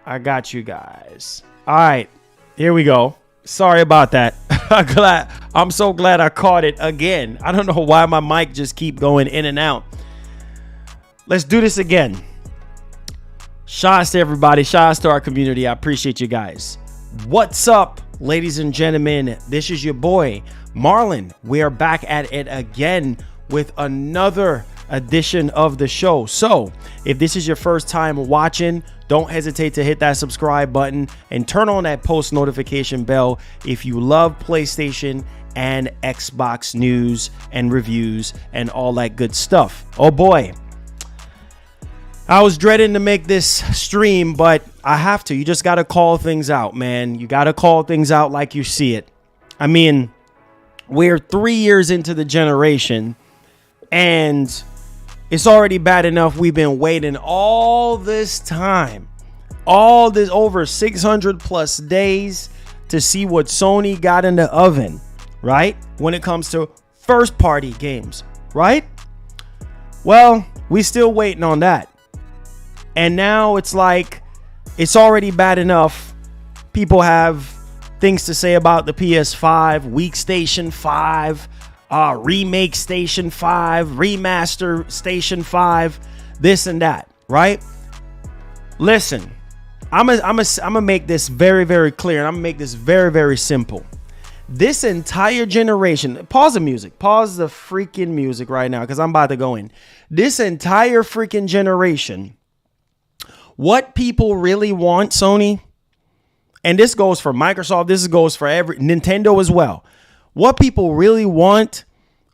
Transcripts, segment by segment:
I got you guys. All right, here we go. Sorry about that. I'm so glad I caught it again. I don't know why my mic just keep going in and out. Let's do this again. Shouts to everybody. Shouts to our community. I appreciate you guys. What's up, ladies and gentlemen? This is your boy, Marlon. We are back at it again with another edition of the show. So if this is your first time watching, don't hesitate to hit that subscribe button and turn on that post notification bell if you love PlayStation and Xbox news and reviews and all that good stuff. Oh boy, I was dreading to make this stream, but I have to. You just got to call things out, man. You got to call things out like you see it. I mean, we're 3 years into the generation, and it's already bad enough we've been waiting all this time, all this over 600 plus days to see what Sony got in the oven, right? When it comes to first party games, right? Well, we still waiting on that. And now it's like, it's already bad enough. People have things to say about the PS5, weak Station 5, remake Station 5, remaster Station 5, this and that, right? Listen, I'm gonna make this very, very clear, and I'm gonna make this very, very simple. This entire generation, pause the music, pause the freaking music right now, because I'm about to go in. This entire freaking generation, what people really want, Sony, and this goes for Microsoft, this goes for every Nintendo as well. What people really want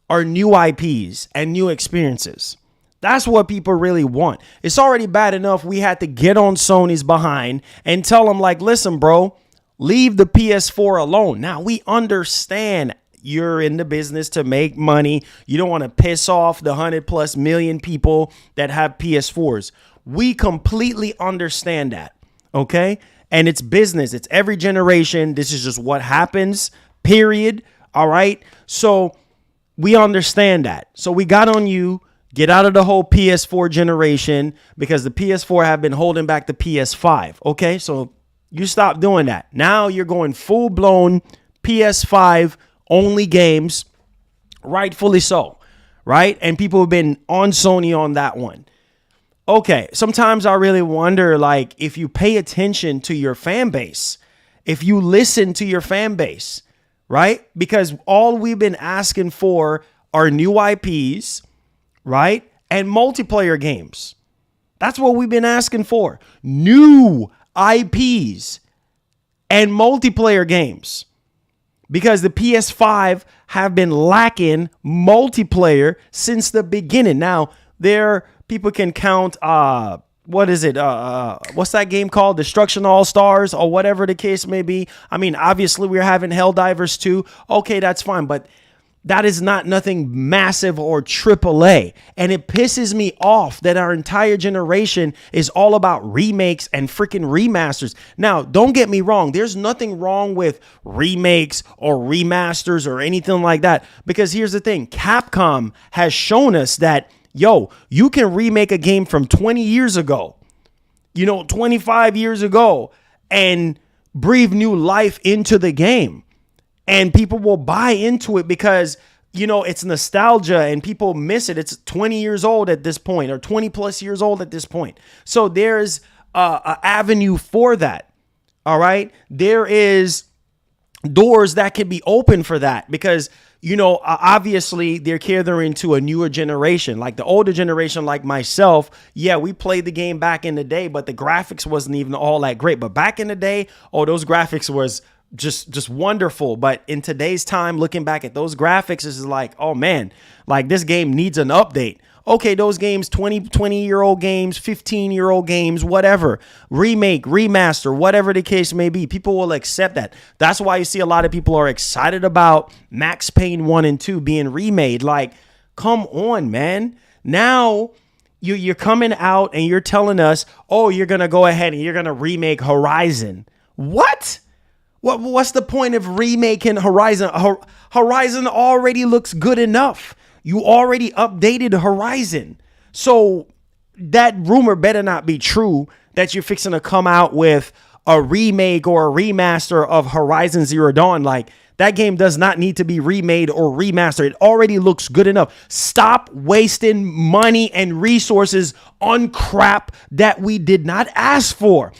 are new IPs and new experiences. That's what people really want. It's already bad enough we had to get on Sony's behind and tell them, like, listen, bro, leave the PS4 alone. Now, we understand you're in the business to make money. You don't want to piss off the 100+ million people that have PS4s. We completely understand that, okay? And it's business. It's every generation. This is just what happens, period. All right? So we understand that. So we got on you. Get out of the whole PS4 generation because the PS4 have been holding back the PS5, okay? So you stop doing that. Now you're going full-blown PS5 only games, rightfully so, right? And people have been on Sony on that one. Okay, sometimes I really wonder, like, if you pay attention to your fan base, if you listen to your fan base, right? Because all we've been asking for are new IPs, right? And multiplayer games. That's what we've been asking for. New IPs and multiplayer games. Because the PS5 have been lacking multiplayer since the beginning. Now, people can count, what is it? What's that game called? Destruction All Stars or whatever the case may be. I mean, obviously we're having Helldivers 2. Okay, that's fine. But that is not nothing massive or AAA. And it pisses me off that our entire generation is all about remakes and freaking remasters. Now, don't get me wrong. There's nothing wrong with remakes or remasters or anything like that. Because here's the thing. Capcom has shown us that, yo, you can remake a game from 20 years ago, 25 years ago, and breathe new life into the game. And people will buy into it because, it's nostalgia and people miss it. It's 20 years old at this point or 20 plus years old at this point. So there's an avenue for that. All right. There is doors that can be open for that because, obviously they're catering to a newer generation, like the older generation, like myself. Yeah, we played the game back in the day, but the graphics wasn't even all that great. But back in the day, those graphics was just wonderful. But in today's time, looking back at those graphics, is like, oh man, like this game needs an update. Okay, those games, 20-year-old games, 15-year-old games, whatever, remake, remaster, whatever the case may be, people will accept that. That's why you see a lot of people are excited about Max Payne 1 and 2 being remade. Like, come on, man. Now you're coming out and you're telling us, oh, you're going to go ahead and you're going to remake Horizon. What? What's the point of remaking Horizon? Horizon already looks good enough. You already updated Horizon. So that rumor better not be true that you're fixing to come out with a remake or a remaster of Horizon Zero Dawn. Like, that game does not need to be remade or remastered. It already looks good enough. Stop wasting money and resources on crap that we did not ask for.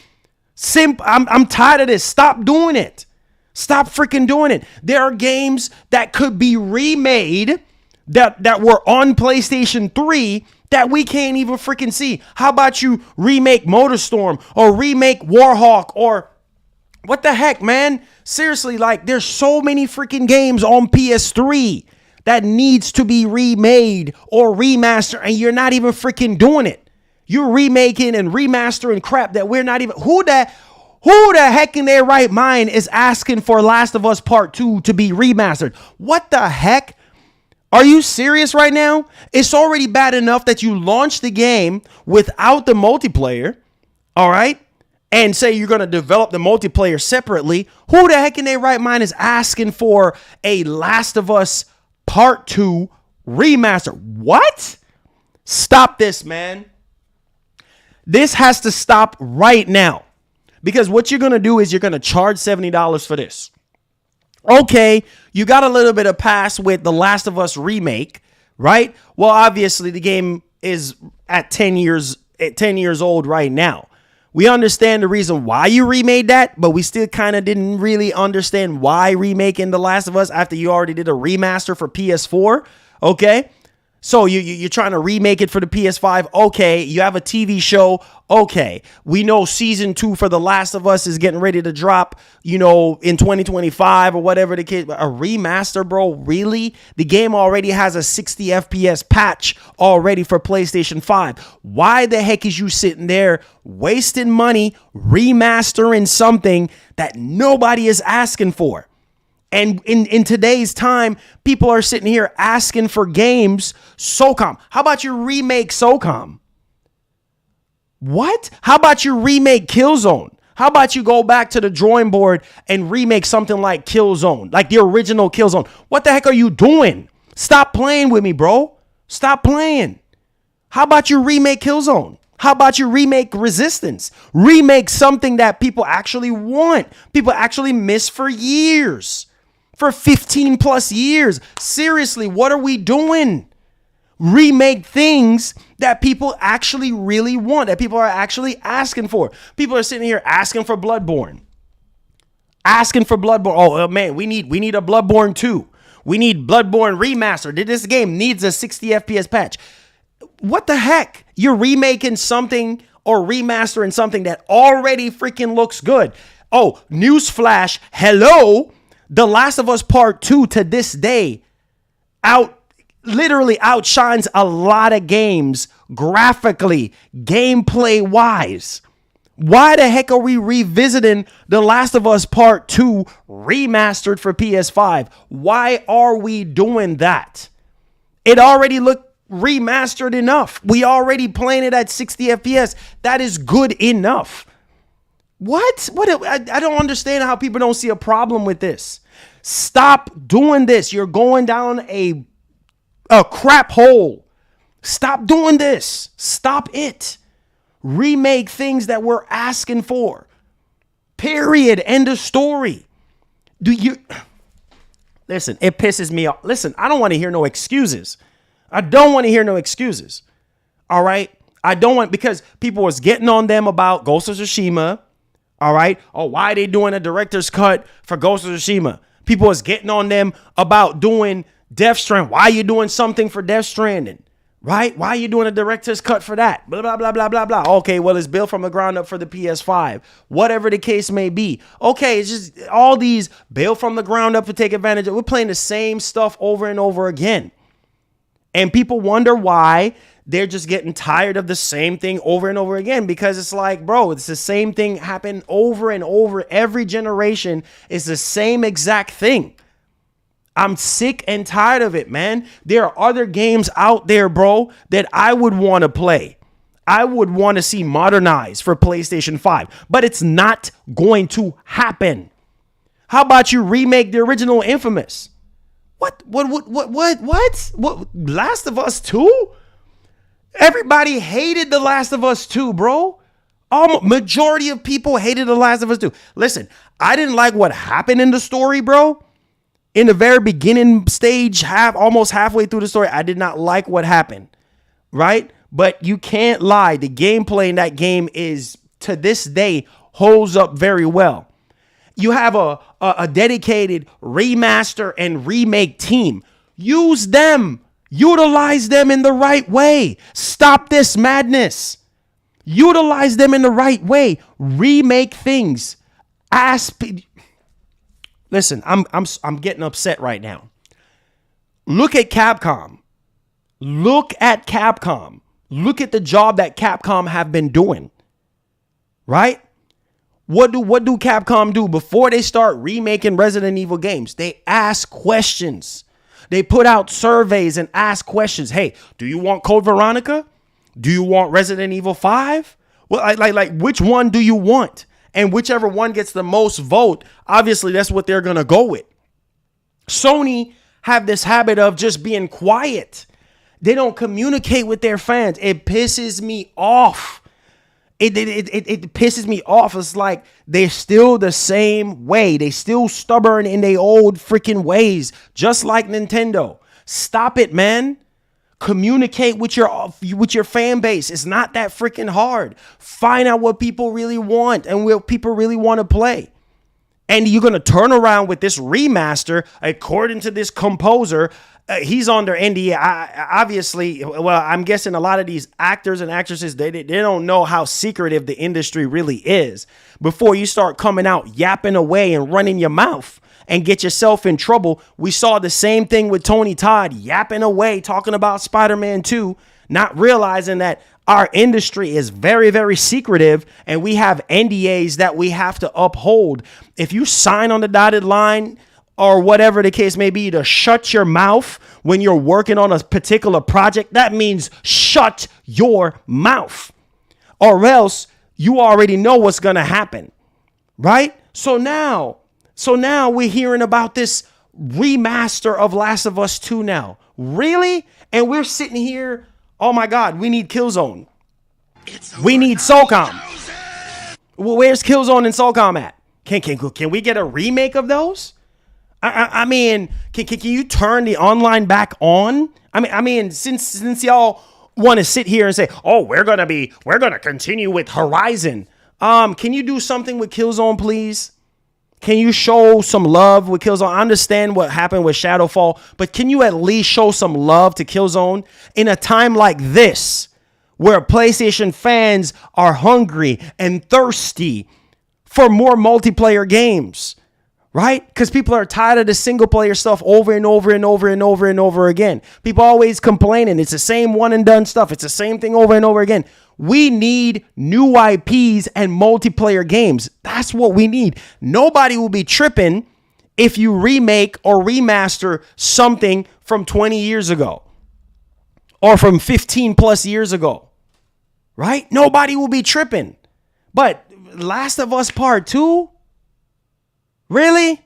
I'm tired of this. Stop doing it. Stop freaking doing it. There are games that could be remade that were on PlayStation 3 that we can't even freaking see. How about you remake MotorStorm or remake Warhawk or what the heck, man? Seriously, like, there's so many freaking games on PS3 that needs to be remade or remastered, and you're not even freaking doing it. You're remaking and remastering crap that we're not even... Who the heck in their right mind is asking for Last of Us Part 2 to be remastered? What the heck? Are you serious right now? It's already bad enough that you launch the game without the multiplayer, all right? And say you're going to develop the multiplayer separately. Who the heck in their right mind is asking for a Last of Us Part 2 remaster? What? Stop this, man. This has to stop right now. Because what you're going to do is you're going to charge $70 for this. Okay, you got a little bit of pass with the Last of Us remake, right? Well, obviously the game is at 10 years old right now. We understand the reason why you remade that, but we still kind of didn't really understand why remaking The Last of Us after you already did a remaster for PS4. Okay, so you're trying to remake it for the PS5. Okay, you have a TV show. Okay, we know season 2 for The Last of Us is getting ready to drop, in 2025 or whatever the case. A remaster, bro? Really? The game already has a 60 FPS patch already for PlayStation 5. Why the heck is you sitting there wasting money remastering something that nobody is asking for? And in today's time, people are sitting here asking for games. SOCOM. How about you remake SOCOM? What? How about you remake Killzone? How about you go back to the drawing board and remake something like Killzone, like the original Killzone? What the heck are you doing? Stop playing with me, bro. Stop playing. How about you remake Killzone? How about you remake Resistance? Remake something that people actually want. People actually miss for years. For 15 plus years. Seriously, what are we doing? Remake things that people actually really want, that people are actually asking for. People are sitting here asking for Bloodborne. Asking for Bloodborne. Oh, man, we need a Bloodborne 2. We need Bloodborne remaster. This game needs a 60 FPS patch. What the heck? You're remaking something or remastering something that already freaking looks good. Oh, newsflash. Hello. The Last of Us Part 2 to this day literally outshines a lot of games graphically, gameplay wise. Why the heck are we revisiting The Last of Us Part 2 remastered for PS5? Why are we doing that? It already looked remastered enough. We already playing it at 60 FPS. That is good enough. What? I don't understand how people don't see a problem with this. Stop doing this. You're going down a crap hole. Stop doing this. Stop it. Remake things that we're asking for. Period. End of story. Listen, it pisses me off. Listen, I don't want to hear no excuses. I don't want to hear no excuses. All right? I don't want, because people was getting on them about Ghost of Tsushima. All right? Oh, why are they doing a director's cut for Ghost of Tsushima? People was getting on them about doing Death Stranding. Why are you doing something for Death Stranding? Right? Why are you doing a director's cut for that? Blah, blah, blah, blah, blah, blah. Okay, well, it's built from the ground up for the PS5. Whatever the case may be. Okay, it's just all these built from the ground up to take advantage of. We're playing the same stuff over and over again. And people wonder why they're just getting tired of the same thing over and over again, because it's like, bro, it's the same thing happen over and over. Every generation is the same exact thing. I'm sick and tired of it, man. There are other games out there, bro, that I would want to play. I would want to see modernized for PlayStation 5, but it's not going to happen. How about you remake the original Infamous? What? Last of Us 2? Everybody hated The Last of Us 2, bro. Majority of people hated The Last of Us 2. Listen, I didn't like what happened in the story, bro. In the very beginning stage, almost halfway through the story, I did not like what happened, right? But you can't lie. The gameplay in that game is, to this day, holds up very well. You have a dedicated remaster and remake team. Use them. Utilize them in the right way. Stop this madness. Utilize them in the right way. Remake things. Listen, I'm getting upset right now. Look at Capcom. Look at Capcom. Look at the job that Capcom have been doing. Right? What do Capcom do before they start remaking Resident Evil games? They ask questions. They put out surveys and ask questions. Hey, do you want Code Veronica? Do you want Resident Evil 5? Well, like which one do you want? And whichever one gets the most vote, obviously that's what they're going to go with. Sony have this habit of just being quiet. They don't communicate with their fans. It pisses me off. It pisses me off. It's like they're still the same way. They still stubborn in their old freaking ways, just like Nintendo. Stop it, man. Communicate with your fan base. It's not that freaking hard. Find out what people really want and what people really want to play. And you're going to turn around with this remaster, according to this composer. He's under NDA. Obviously, well, I'm guessing a lot of these actors and actresses, they don't know how secretive the industry really is before you start coming out yapping away and running your mouth and get yourself in trouble. We saw the same thing with Tony Todd yapping away, talking about Spider-Man 2, not realizing that our industry is very, very secretive and we have NDAs that we have to uphold. If you sign on the dotted line or whatever the case may be to shut your mouth when you're working on a particular project, that means shut your mouth, or else you already know what's going to happen, right? So now we're hearing about this remaster of Last of Us 2 now. Really? And we're sitting here, oh my God, we need Killzone. We need SOCOM. Well, where's Killzone and SOCOM at? Can we get a remake of those? I mean, can you turn the online back on? I mean, since y'all want to sit here and say, oh, we're gonna continue with Horizon. Can you do something with Killzone, please? Can you show some love with Killzone? I understand what happened with Shadowfall, but can you at least show some love to Killzone in a time like this, where PlayStation fans are hungry and thirsty for more multiplayer games? Right? Because people are tired of the single player stuff over and over and over and over and over again. People always complaining. It's the same one and done stuff. It's the same thing over and over again. We need new IPs and multiplayer games. That's what we need. Nobody will be tripping if you remake or remaster something from 20 years ago or from 15 plus years ago. Right? Nobody will be tripping. But Last of Us Part 2? Really?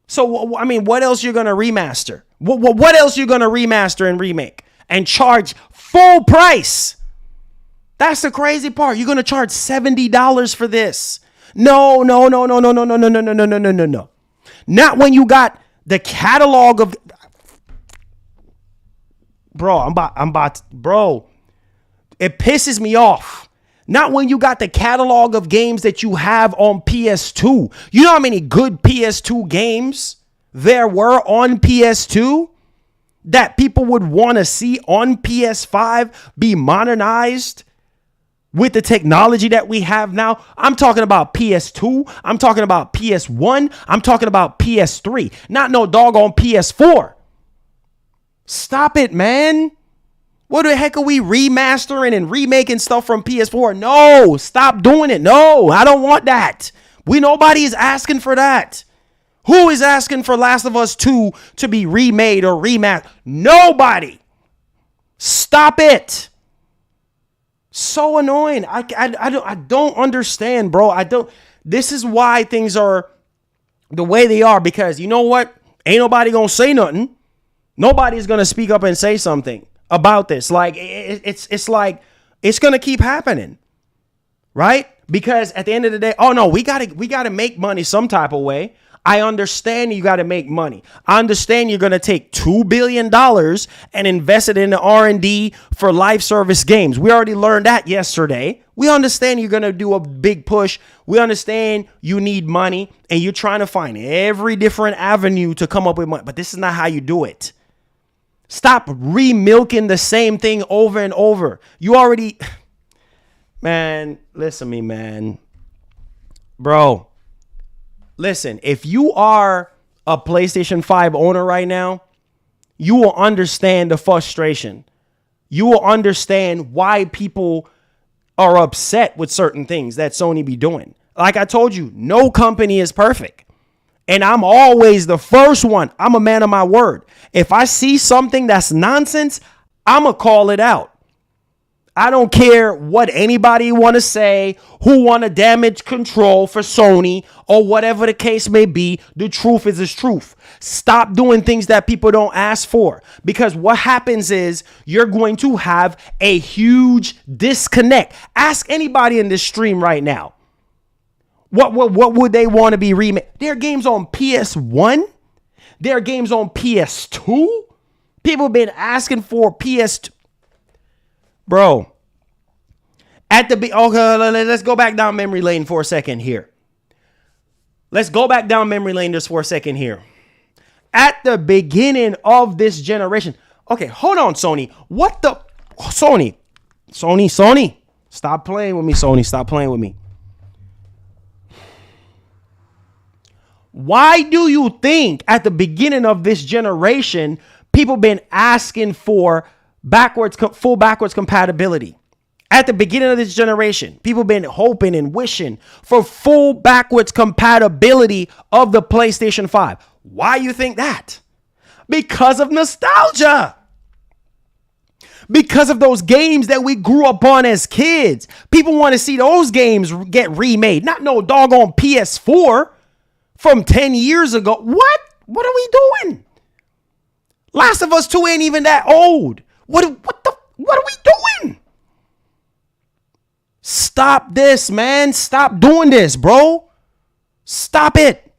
So, I mean, what else you're going to remaster? What else you're going to remaster and remake and charge full price? That's the crazy part. You're going to charge $70 for this. No. Not when you got the catalog of... Bro, it pisses me off. Not when you got the catalog of games that you have on PS2. You know how many good PS2 games there were on PS2 that people would want to see on PS5 be modernized with the technology that we have now? I'm talking about PS2. I'm talking about PS1. I'm talking about PS3. Not no doggone PS4. Stop it, man. What the heck are we remastering and remaking stuff from PS4? No, stop doing it. No, I don't want that. Nobody is asking for that. Who is asking for Last of Us 2 to be remade or remastered? Nobody. Stop it. So annoying. I don't understand, bro. This is why things are the way they are, because you know what? Ain't nobody gonna say nothing. Nobody's gonna speak up and say something about this. Like it's like it's gonna keep happening, right? Because at the end of the day, oh no, we gotta make money some type of way. I understand you got to make money. I understand you're going to take $2 billion and invest it in the R&D for live service games. We already learned that yesterday. We understand you're going to do a big push. We understand you need money and you're trying to find every different avenue to come up with money. But this is not how you do it. Stop remilking the same thing over and over. You already, man, listen to me, man. Bro. Listen, if you are a PlayStation 5 owner right now, you will understand the frustration. You will understand why people are upset with certain things that Sony be doing. Like I told you, no company is perfect. And I'm always the first one. I'm a man of my word. If I see something that's nonsense, I'm going to call it out. I don't care what anybody want to say, who want to damage control for Sony or whatever the case may be. The truth is the truth. Stop doing things that people don't ask for, because what happens is you're going to have a huge disconnect. Ask anybody in this stream right now. What would they want to be remade? There are games on PS1. There are games on PS2. People have been asking for PS2. Bro, let's go back down memory lane for a second here. Let's go back down memory lane just for a second here. At the beginning of this generation. Okay, hold on, Sony. What the? Sony. Stop playing with me, Sony. Stop playing with me. Why do you think at the beginning of this generation, people been asking for full backwards compatibility? At the beginning of this generation, people been hoping and wishing for full backwards compatibility of the PlayStation 5. Why you think that? Because of nostalgia. Because of those games that we grew up on as kids. People want to see those games get remade. Not no doggone PS4 from 10 years ago. What? What are we doing? Last of Us 2 ain't even that old. What are we doing? Stop this, man. Stop doing this, bro. Stop it.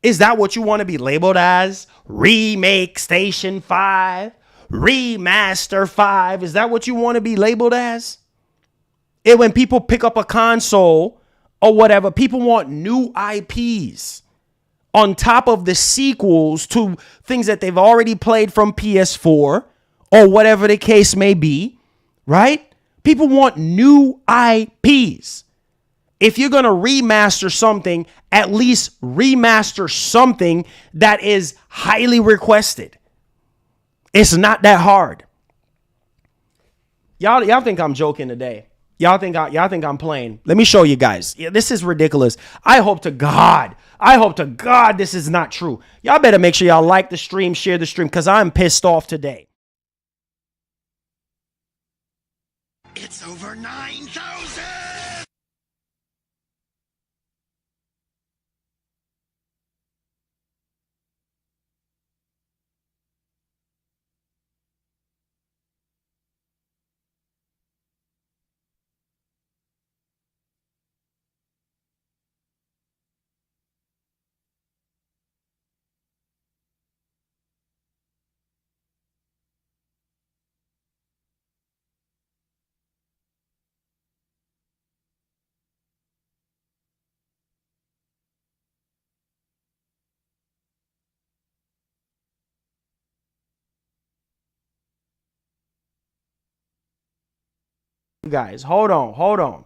Is that what you want to be labeled as? Remake Station 5? Remaster 5? Is that what you want to be labeled as? And when people pick up a console or whatever, people want new IPs on top of the sequels to things that they've already played from PS4 or whatever the case may be, right? People want new IPs. If you're going to remaster something, at least remaster something that is highly requested. It's not that hard. Y'all think I'm joking today. Y'all think I'm playing. Let me show you guys. Yeah, this is ridiculous. I hope to God this is not true. Y'all better make sure y'all like the stream, share the stream, because I'm pissed off today. It's over 9,000! Guys, hold on. All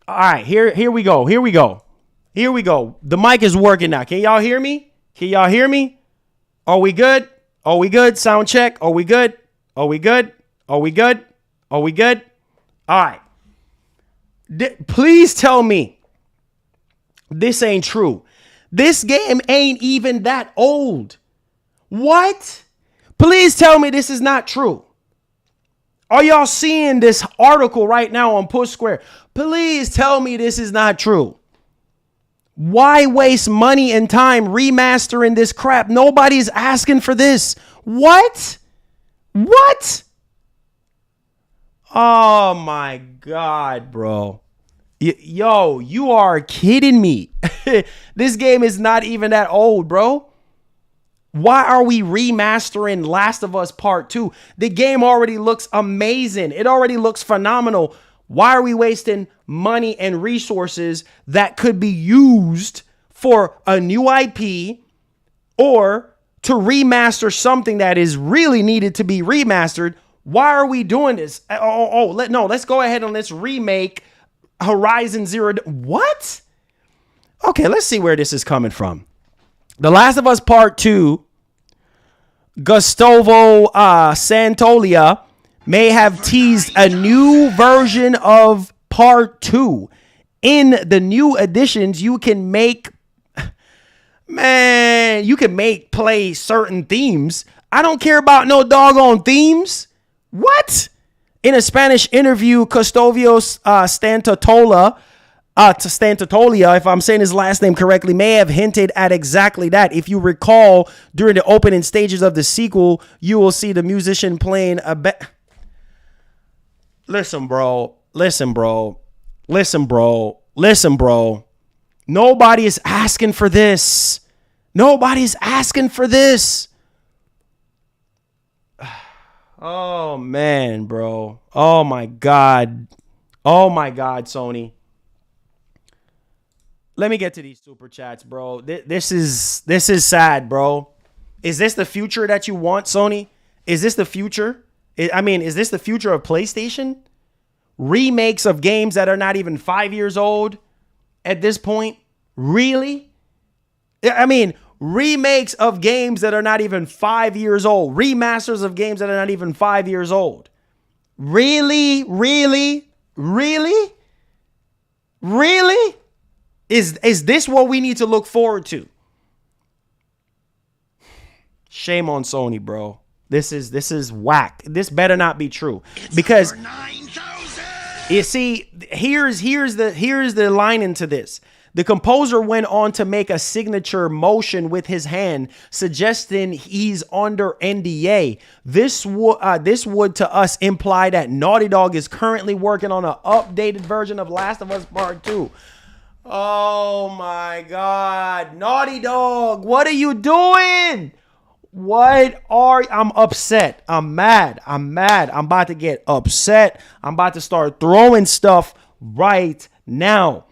right, here we go. The mic is working now. Can y'all hear me? Are we good? Sound check. Are we good? All right. Please tell me this ain't true. This game ain't even that old. What? Please tell me this is not true. Are y'all seeing this article right now on Push Square? Please tell me this is not true. Why waste money and time remastering this crap? Nobody's asking for this. What? Oh my God, bro. Yo, you are kidding me. This game is not even that old, bro. Why are we remastering Last of Us Part 2? The game already looks amazing. It already looks phenomenal. Why are we wasting money and resources that could be used for a new IP or to remaster something that is really needed to be remastered? Why are we doing this? Let's go ahead and let's remake Horizon Zero. What? Okay, let's see where this is coming from. The Last of Us Part 2, Gustavo Santaolalla may have teased a new version of Part 2. In the new editions, you can make play certain themes. I don't care about no doggone themes. What? In a Spanish interview, Gustavo Santaolalla, if I'm saying his last name correctly, may have hinted at exactly that. If you recall, during the opening stages of the sequel, you will see the musician playing a Listen, bro. Nobody is asking for this. Nobody's asking for this. Oh, man, bro. Oh, my God. Oh, my God, Sony. Let me get to these super chats, bro. This is sad, bro. Is this the future that you want, Sony? Is this the future? Is this the future of PlayStation? Remakes of games that are not even 5 years old at this point? Really? Remakes of games that are not even 5 years old. Remasters of games that are not even 5 years old. Really? Really? Really? Really? Is this what we need to look forward to? Shame on Sony, bro. This is whack. This better not be true. Because you see, here's the line into this. The composer went on to make a signature motion with his hand, suggesting he's under NDA. This would to us imply that Naughty Dog is currently working on an updated version of Last of Us Part 2. Oh my God. Naughty Dog, what are you doing? I'm upset. I'm mad. I'm about to get upset. I'm about to start throwing stuff right now.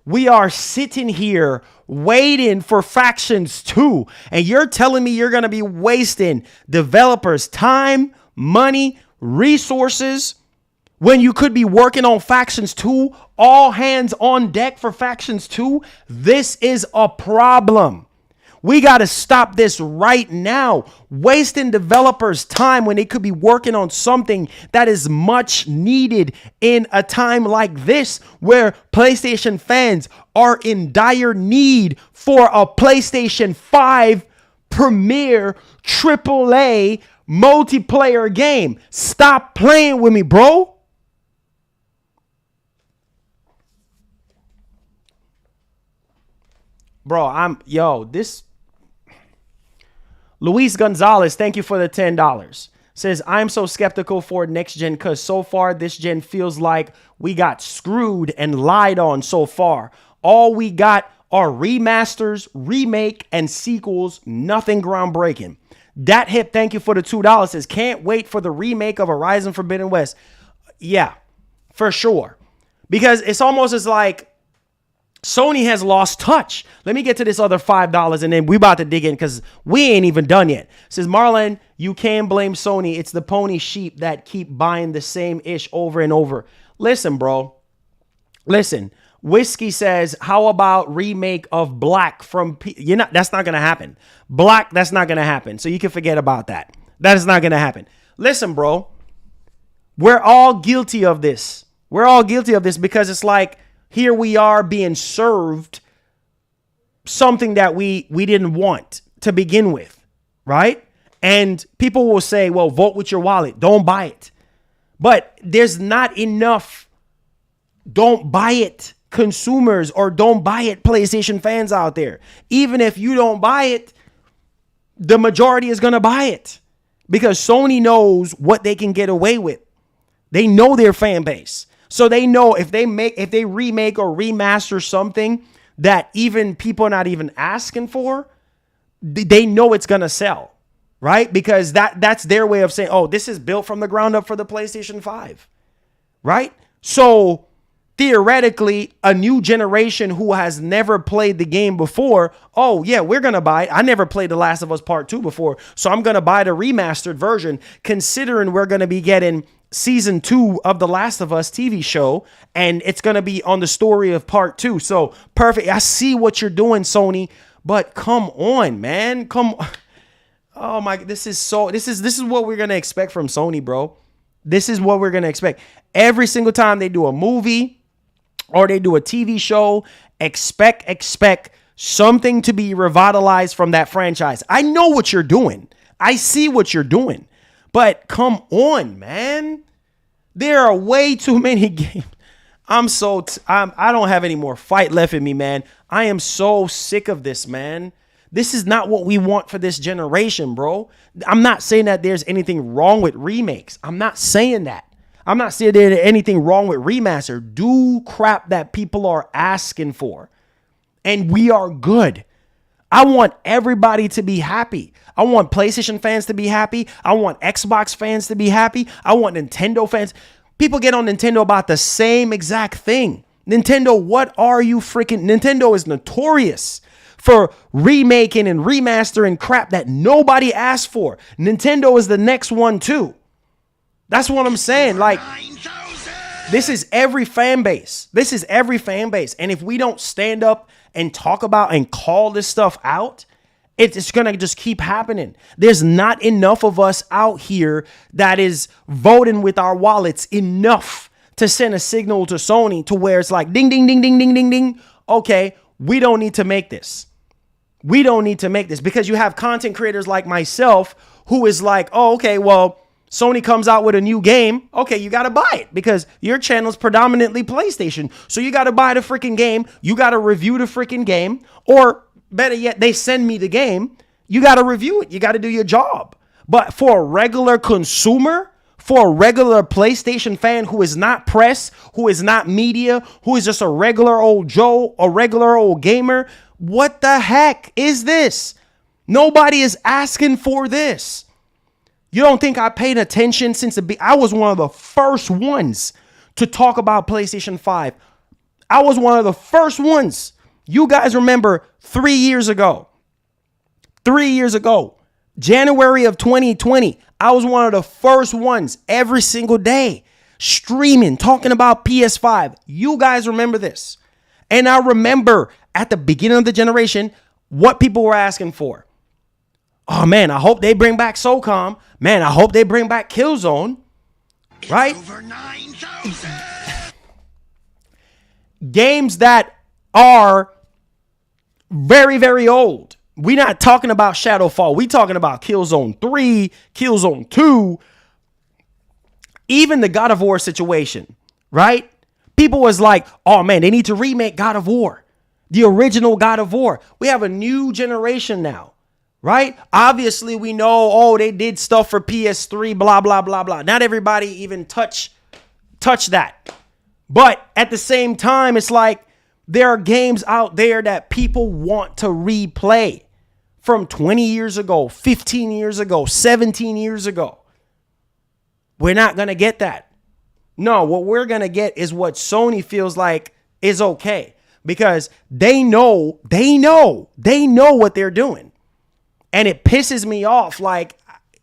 We are sitting here waiting for Factions 2, and you're telling me you're going to be wasting developers' time, money, resources when you could be working on Factions 2, all hands on deck for Factions 2? This is a problem. We got to stop this right now. Wasting developers' time when they could be working on something that is much needed in a time like this, where PlayStation fans are in dire need for a PlayStation 5 premier AAA multiplayer game. Stop playing with me, bro. Luis Gonzalez, thank you for the $10. Says, I'm so skeptical for next gen because so far this gen feels like we got screwed and lied on so far. All we got are remasters, remake, and sequels. Nothing groundbreaking. Dat Hip, thank you for the $2. Says, can't wait for the remake of Horizon Forbidden West. Yeah, for sure. Because it's almost as like Sony has lost touch. Let me get to this other $5 and then we about to dig in because we ain't even done yet. Says Marlon, you can't blame Sony. It's the pony sheep that keep buying the same ish over and over. Listen, bro. Listen. Whiskey says, how about remake of Black from that's not gonna happen. Black, that's not gonna happen. So you can forget about that. That is not gonna happen. Listen, bro. We're all guilty of this. We're all guilty of this because it's like, here we are being served something that we didn't want to begin with, right? And people will say, well, vote with your wallet. Don't buy it. But there's not enough don't buy it consumers or don't buy it PlayStation fans out there. Even if you don't buy it, the majority is going to buy it because Sony knows what they can get away with. They know their fan base. So they know if they remake or remaster something that even people are not even asking for, they know it's going to sell, right? Because that's their way of saying, oh, this is built from the ground up for the PlayStation 5, right? So theoretically, a new generation who has never played the game before, oh yeah, we're going to buy it. I never played The Last of Us Part 2 before, so I'm going to buy the remastered version, considering we're going to be getting season 2 of The Last of Us TV show, and it's going to be on the story of Part 2. So perfect. I see what you're doing, Sony, but come on, man. Come on. Oh my, this is what we're going to expect from Sony, bro. This is what we're going to expect. Every single time they do a movie or they do a TV show, expect something to be revitalized from that franchise. I know what you're doing. I see what you're doing. But come on, man. There are way too many games. I don't have any more fight left in me, man. I am so sick of this, man. This is not what we want for this generation, bro. I'm not saying that there's anything wrong with remakes. I'm not saying that. I'm not saying there's anything wrong with remaster. Do crap that people are asking for. And we are good. I want everybody to be happy. I want PlayStation fans to be happy. I want Xbox fans to be happy. I want Nintendo fans. People get on Nintendo about the same exact thing. Nintendo, what are you freaking? Nintendo is notorious for remaking and remastering crap that nobody asked for. Nintendo is the next one too. That's what I'm saying. Like, this is every fan base. This is every fan base. And if we don't stand up and talk about and call this stuff out, it's going to just keep happening. There's not enough of us out here that is voting with our wallets enough to send a signal to Sony to where it's like, ding, ding, ding, ding, ding, ding, ding. Okay, we don't need to make this. We don't need to make this, because you have content creators like myself who is like, oh, okay, well, Sony comes out with a new game. Okay, you got to buy it because your channel is predominantly PlayStation. So you got to buy the freaking game. You got to review the freaking game. Or better yet, they send me the game. You got to review it. You got to do your job. But for a regular consumer, for a regular PlayStation fan who is not press, who is not media, who is just a regular old Joe, a regular old gamer, what the heck is this? Nobody is asking for this. You don't think I paid attention since I was one of the first ones to talk about PlayStation 5. I was one of the first ones. You guys remember 3 years ago, January of 2020, I was one of the first ones every single day streaming, talking about PS5. You guys remember this. And I remember at the beginning of the generation, what people were asking for. Oh man, I hope they bring back SOCOM. Man, I hope they bring back Killzone. Right? It's over 9,000. Games that are very, very old. We're not talking about Shadowfall. We're talking about Killzone 3, Killzone 2, even the God of War situation, right? People was like, oh man, they need to remake God of War, the original God of War. We have a new generation now. Right? Obviously, we know, oh, they did stuff for PS3, blah, blah, blah, blah. Not everybody even touch that. But at the same time, it's like there are games out there that people want to replay from 20 years ago, 15 years ago, 17 years ago. We're not going to get that. No, what we're going to get is what Sony feels like is okay, because they know what they're doing. And it pisses me off. Like,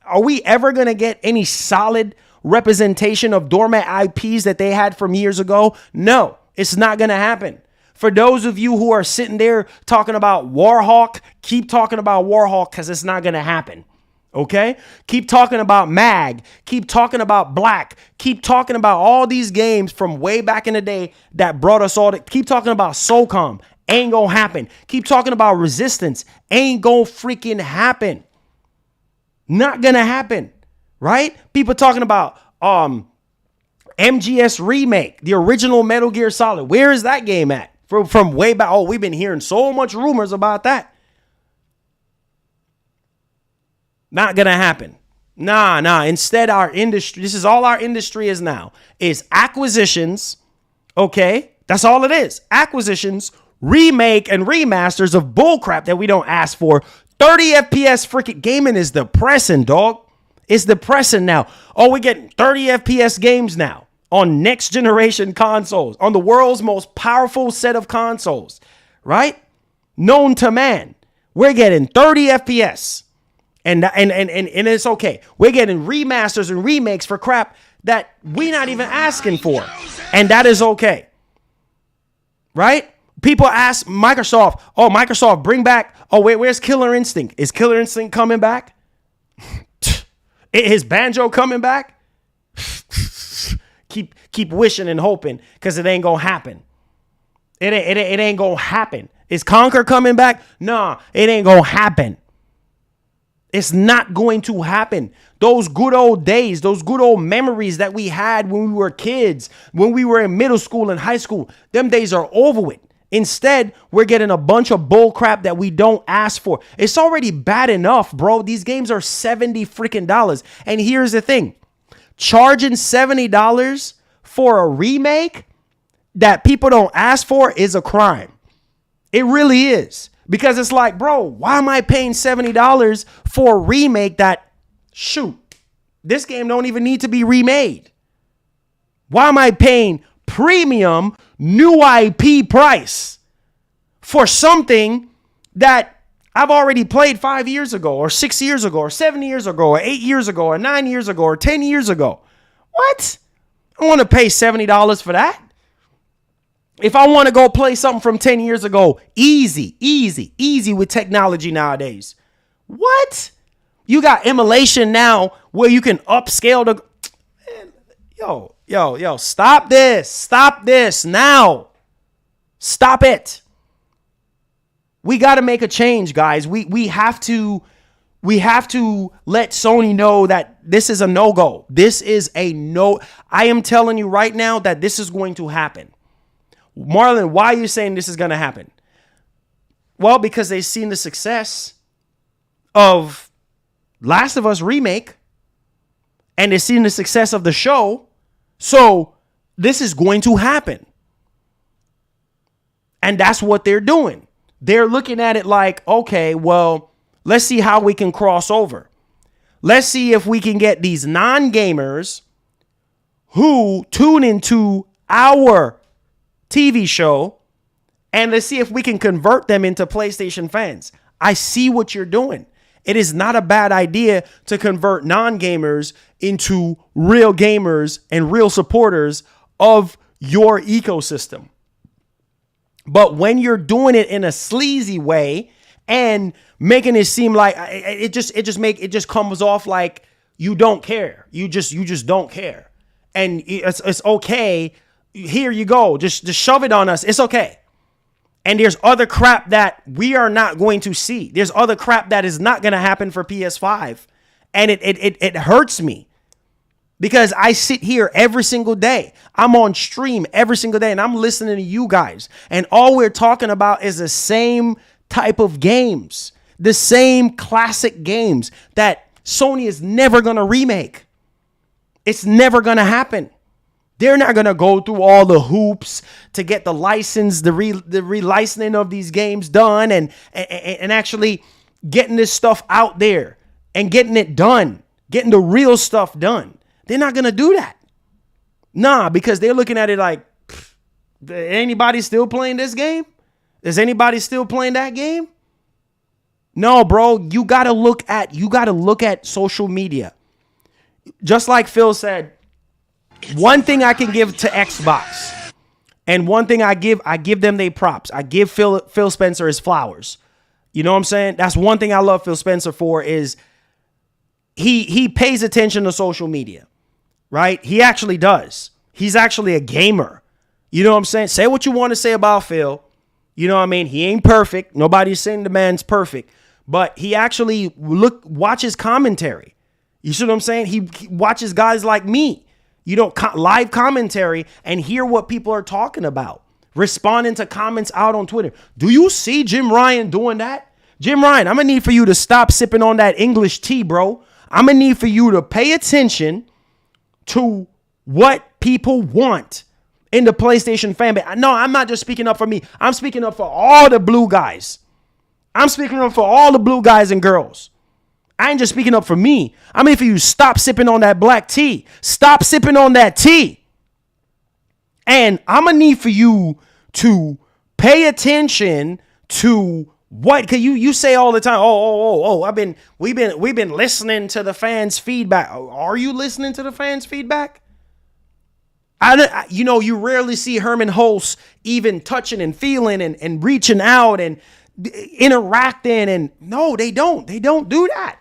are we ever going to get any solid representation of Dormant IPs that they had from years ago? No, it's not going to happen. For those of you who are sitting there talking about Warhawk, keep talking about Warhawk, because it's not going to happen. Okay? Keep talking about Mag. Keep talking about Black. Keep talking about all these games from way back in the day that brought us all to. Keep talking about SOCOM. Ain't gonna happen. Keep talking about Resistance. Ain't gonna freaking happen. Not gonna happen. Right? People talking about MGS Remake, the original Metal Gear Solid. Where is that game at? From way back. Oh, we've been hearing so much rumors about that. Not gonna happen. Nah. Instead, our industry, this is all our industry is now, is acquisitions. Okay? That's all it is. Acquisitions, remake, and remasters of bullcrap that we don't ask for. 30 FPS freaking gaming is depressing, dog. It's depressing now. Oh, we're getting 30 FPS games now on next generation consoles, on the world's most powerful set of consoles, right? Known to man. We're getting 30 FPS. And it's okay. We're getting remasters and remakes for crap that we're not even asking for. And that is okay. Right? People ask Microsoft, oh, Microsoft, bring back, oh, wait, where's Killer Instinct? Is Killer Instinct coming back? Is Banjo coming back? Keep wishing and hoping, because it ain't gonna happen. It ain't gonna happen. Is Conquer coming back? Nah, it ain't gonna happen. It's not going to happen. Those good old days, those good old memories that we had when we were kids, when we were in middle school and high school, them days are over with. Instead, we're getting a bunch of bull crap that we don't ask for. It's already bad enough, bro. These games are $70 freaking dollars. And here's the thing. Charging $70 for a remake that people don't ask for is a crime. It really is. Because it's like, bro, why am I paying $70 for a remake that, shoot, this game don't even need to be remade? Why am I paying premium new IP price for something that I've already played 5 years ago or 6 years ago or 7 years ago or 8 years ago or 9 years ago or 10 years ago? What? I want to pay $70 for that. If I want to go play something from 10 years ago, easy with technology nowadays. What? You got emulation now where you can upscale the... Yo, stop this. Stop this now. Stop it. We got to make a change, guys. We have to let Sony know that this is a no-go. This is a no. I am telling you right now that this is going to happen. Marlon, why are you saying this is going to happen? Well, because they've seen the success of Last of Us remake and they've seen the success of the show. So this is going to happen. And that's what they're doing. They're looking at it like, okay, well, let's see how we can cross over. Let's see if we can get these non-gamers who tune into our TV show, and let's see if we can convert them into PlayStation fans. I see what you're doing. It is not a bad idea to convert non-gamers into real gamers and real supporters of your ecosystem. But when you're doing it in a sleazy way and making it seem like it just comes off like you don't care. You just don't care. And it's okay. Here you go. Just shove it on us. It's okay. And there's other crap that we are not going to see. There's other crap that is not going to happen for PS5. And it hurts me because I sit here every single day. I'm on stream every single day and I'm listening to you guys. And all we're talking about is the same type of games, the same classic games that Sony is never going to remake. It's never going to happen. They're not going to go through all the hoops to get the license, the relicensing of these games done and actually getting this stuff out there and getting it done, getting the real stuff done. They're not going to do that. Nah, because they're looking at it like, anybody still playing this game? Is anybody still playing that game? No, bro, you got to look at social media. Just like Phil said, one thing I can give to Xbox, and one thing I give them their props. I give Phil Spencer his flowers. You know what I'm saying? That's one thing I love Phil Spencer for is he pays attention to social media, right? He actually does. He's actually a gamer. You know what I'm saying? Say what you want to say about Phil. You know what I mean? He ain't perfect. Nobody's saying the man's perfect, but he actually watches commentary. You see what I'm saying? He watches guys like me. You know, live commentary and hear what people are talking about. Responding to comments out on Twitter. Do you see Jim Ryan doing that? Jim Ryan, I'm going to need for you to stop sipping on that English tea, bro. I'm going to need for you to pay attention to what people want in the PlayStation fan base. No, I'm not just speaking up for me. I'm speaking up for all the blue guys. I'm speaking up for all the blue guys and girls. I ain't just speaking up for me. I mean, for you, stop sipping on that black tea. Stop sipping on that tea. And I'm going to need for you to pay attention to what, because you say all the time, we've been listening to the fans' feedback. Are you listening to the fans' feedback? You rarely see Herman Hulse even touching and feeling and reaching out and interacting. And no, they don't. They don't do that.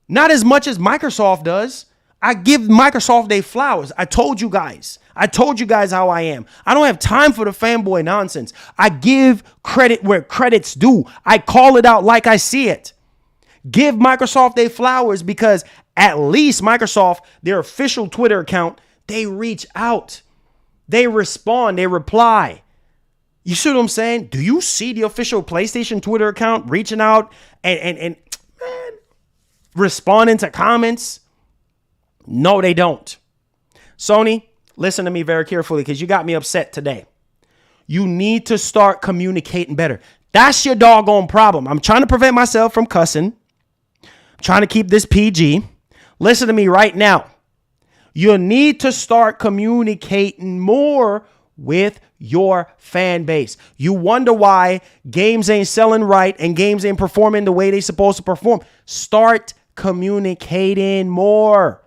Not as much as Microsoft does. I give Microsoft their flowers. I told you guys how I am. I don't have time for the fanboy nonsense. I give credit where credit's due. I call it out like I see it. Give Microsoft their flowers, because at least Microsoft, their official Twitter account, they reach out. They respond. They reply. You see what I'm saying? Do you see the official PlayStation Twitter account reaching out and responding to comments? No, they don't. Sony, listen to me very carefully, because you got me upset today. You need to start communicating better. That's your doggone problem. I'm trying to prevent myself from cussing. I'm trying to keep this PG. Listen to me right now. You need to start communicating more with your fan base. You wonder why games ain't selling right and games ain't performing the way they supposed to perform. Start communicating more.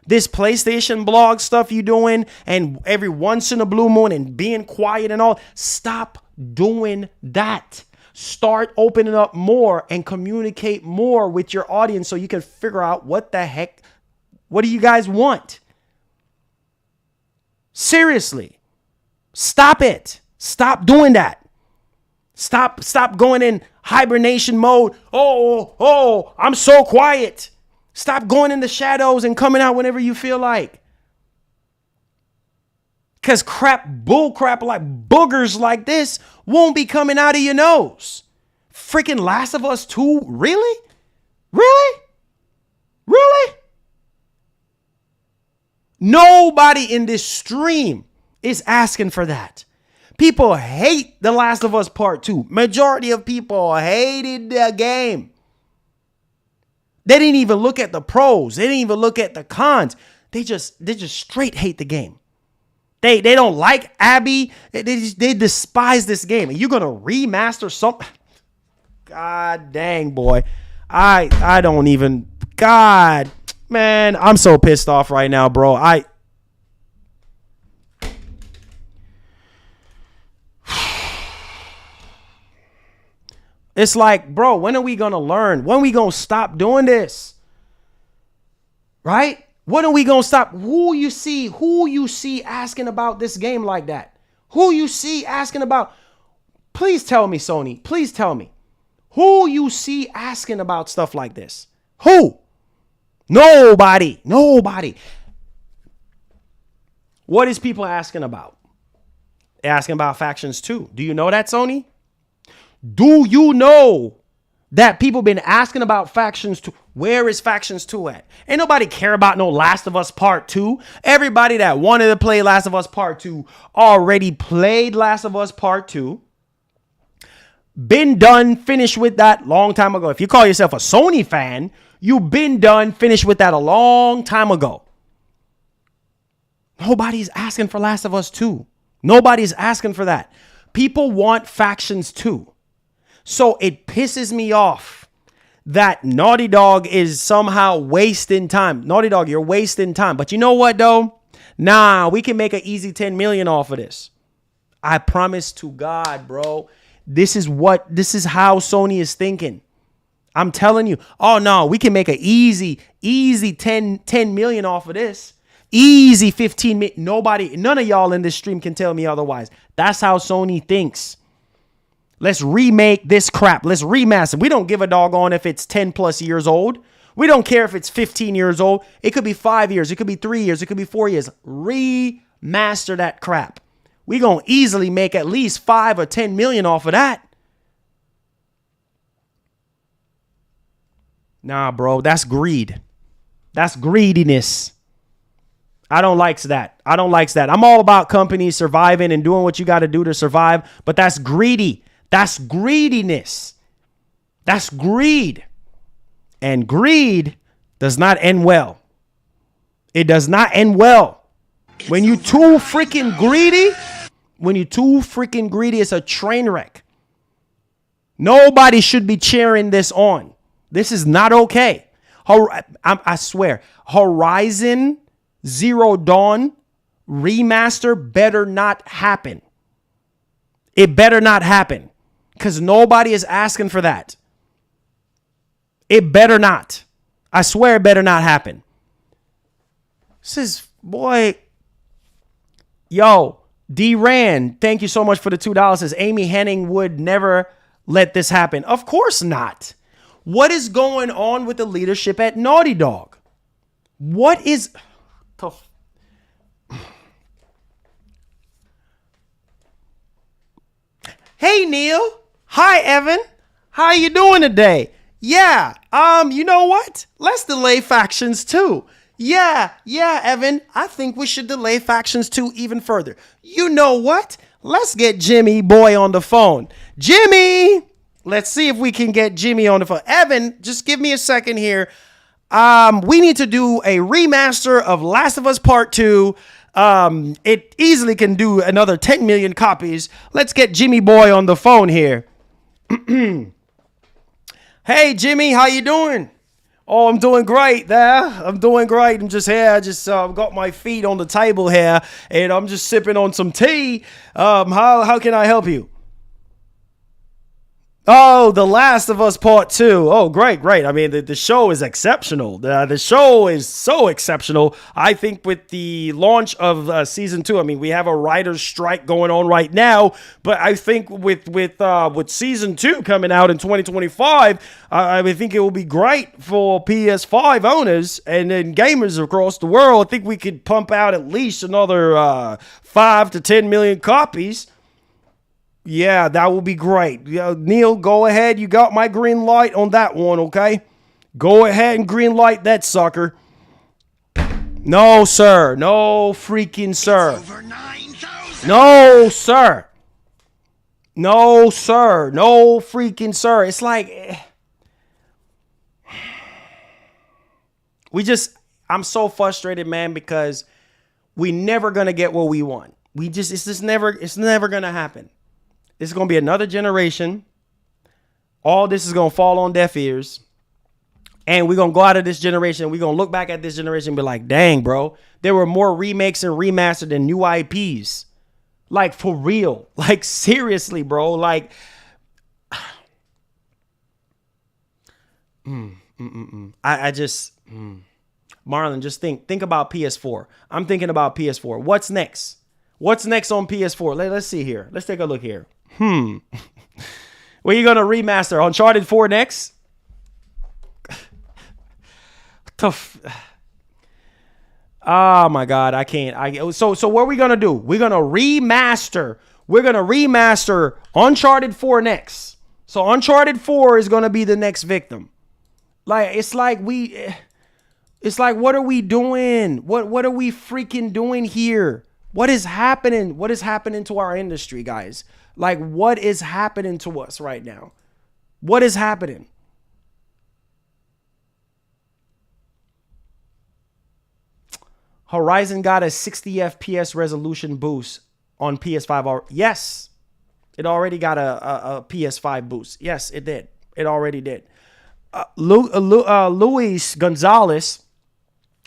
This PlayStation blog stuff you doing, and every once in a blue moon and being quiet and all, stop doing that. Start opening up more and communicate more with your audience so you can figure out what do you guys want? Seriously. Stop it. Stop doing that. Stop going in hibernation mode. Oh, I'm so quiet. Stop going in the shadows and coming out whenever you feel like. Because bull crap like boogers like this won't be coming out of your nose. Freaking Last of Us 2? Really? Really? Really? Nobody in this stream is asking for that. People hate The Last of Us Part 2. Majority of people hated the game. They didn't even look at the pros. They didn't even look at the cons. They just straight hate the game. They don't like Abby. They despise this game. And you're going to remaster something? God dang, boy. I don't even. God, man, I'm so pissed off right now, bro. It's like, bro, when are we going to learn? When are we going to stop doing this? Right? When are we going to stop? Who you see asking about this game like that? Who you see asking about? Please tell me, Sony. Please tell me. Who you see asking about stuff like this? Who? Nobody. What is people asking about? They're asking about Factions 2. Do you know that, Sony? Do you know that people been asking about Factions 2? Where is Factions 2 at? Ain't nobody care about no Last of Us Part 2. Everybody that wanted to play Last of Us Part 2 already played Last of Us Part 2. Been done, finished with that long time ago. If you call yourself a Sony fan, you've been done, finished with that a long time ago. Nobody's asking for Last of Us 2. Nobody's asking for that. People want Factions 2. So it pisses me off that Naughty Dog is somehow wasting time. Naughty Dog, you're wasting time. But you know what, though? Nah, we can make an easy 10 million off of this. I promise to God, bro. This is how Sony is thinking. I'm telling you. Oh, no, we can make an easy 10 million off of this. Easy 15 million. None of y'all in this stream can tell me otherwise. That's how Sony thinks. Let's remake this crap. Let's remaster. We don't give a doggone if it's 10 plus years old. We don't care if it's 15 years old. It could be 5 years. It could be 3 years. It could be 4 years. Remaster that crap. We gonna easily make at least 5 or 10 million off of that. Nah, bro, that's greed. That's greediness. I don't like that. I don't like that. I'm all about companies surviving and doing what you got to do to survive, but that's greedy. That's greediness. That's greed. And greed does not end well. It does not end well. When you too freaking greedy, it's a train wreck. Nobody should be cheering this on. This is not okay. I swear, Horizon Zero Dawn remaster better not happen. It better not happen because nobody is asking for that. It better not. I swear it better not happen. This is, boy. Yo, D Rand, thank you so much for the $2. Says Amy Henning would never let this happen. Of course not. What is going on with the leadership at Naughty Dog? What is tough? Hey Neil. Hi Evan. How you doing today? Yeah. You know what? Let's delay factions 2. Yeah, Evan. I think we should delay factions 2 even further. You know what? Let's get Jimmy boy on the phone. Jimmy! Let's see if we can get Jimmy on the phone. Evan, just give me a second here. We need to do a remaster of Last of Us Part 2. It easily can do another 10 million copies. Let's get Jimmy boy on the phone here. Hey, Jimmy, how you doing? Oh, I'm doing great there. I'm doing great. I'm just here. I just got my feet on the table here, and I'm just sipping on some tea. How can I help you? Oh, The Last of Us Part 2. Oh, great. I mean, the show is exceptional. The show is so exceptional. I think with the launch of season 2, I mean, we have a writer's strike going on right now, but I think with season 2 coming out in 2025, I think it will be great for PS5 owners and then gamers across the world. I think we could pump out at least another 5 to 10 million copies. Yeah, that will be great. Neil, go ahead. You got my green light on that one, okay? Go ahead and green light that sucker. No, sir. No freaking sir. It's over 9,000. No, sir. No, sir. No freaking sir. It's like I'm so frustrated, man, because we never gonna get what we want. It's never gonna happen. This is going to be another generation. All this is going to fall on deaf ears. And we're going to go out of this generation. We're going to look back at this generation and be like, dang, bro, there were more remakes and remastered than new IPs. Like, for real. Like, seriously, bro. Like, Marlon, just think about PS4. I'm thinking about PS4. What's next? What's next on PS4? Let's see here. Let's take a look here. Where you gonna remaster? Uncharted 4 next? Tough. Oh my God, I can't. So what are we gonna do? We're gonna remaster. We're gonna remaster Uncharted 4 next. So Uncharted 4 is gonna be the next victim. It's like what are we doing? What are we freaking doing here? What is happening? What is happening to our industry, guys? Like, what is happening to us right now? What is happening? Horizon got a 60 FPS resolution boost on PS5. Yes, it already got a PS5 boost. Yes, it did. It already did. Luis Gonzalez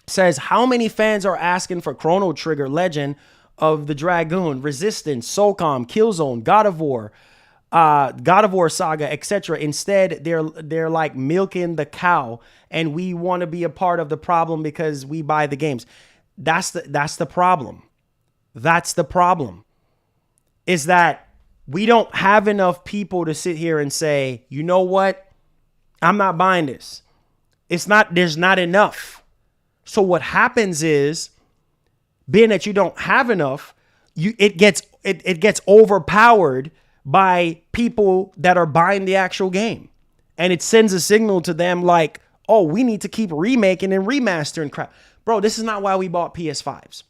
says, how many fans are asking for Chrono Trigger Legend of the Dragoon, Resistance, SOCOM, Killzone, God of War Saga, etc. Instead, they're like milking the cow, and we want to be a part of the problem because we buy the games. That's the problem. That's the problem. Is that we don't have enough people to sit here and say, you know what? I'm not buying this. There's not enough. So what happens is, being that you don't have enough, it gets overpowered by people that are buying the actual game. And it sends a signal to them like, Oh, we need to keep remaking and remastering crap. Bro, this is not why we bought PS5s.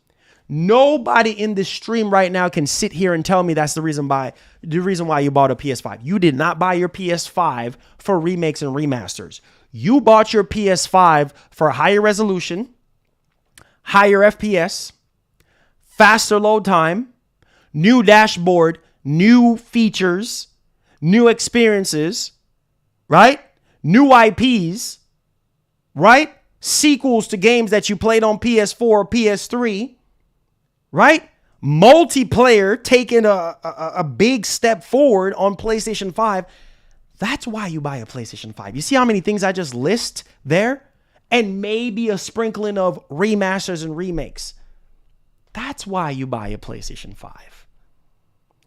Nobody in this stream right now can sit here and tell me that's the reason why you bought a PS5. You did not buy your PS5 for remakes and remasters. You bought your PS5 for higher resolution, higher FPS, faster load time, new dashboard, new features, new experiences, right? New IPs, right? Sequels to games that you played on PS4 or PS3, right? Multiplayer taking a big step forward on PlayStation 5. That's why you buy a PlayStation 5. You see how many things I just list there? And maybe a sprinkling of remasters and remakes. That's why you buy a PlayStation 5.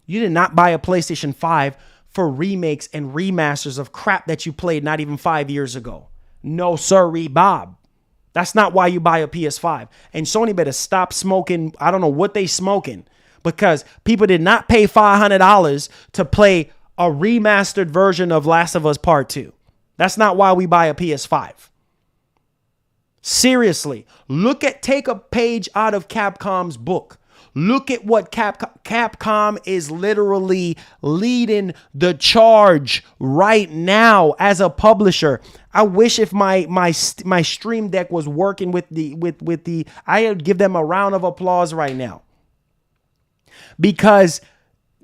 You did not buy a PlayStation 5 for remakes and remasters of crap that you played not even 5 years ago. No, sirree, Bob. That's not why you buy a PS5. And Sony better stop smoking. I don't know what they smoking, because people did not pay $500 to play a remastered version of Last of Us Part 2. That's not why we buy a PS5. Seriously, take a page out of Capcom's book. Look at what Capcom is literally leading the charge right now as a publisher. I wish if my Stream Deck was working with the I would give them a round of applause right now. Because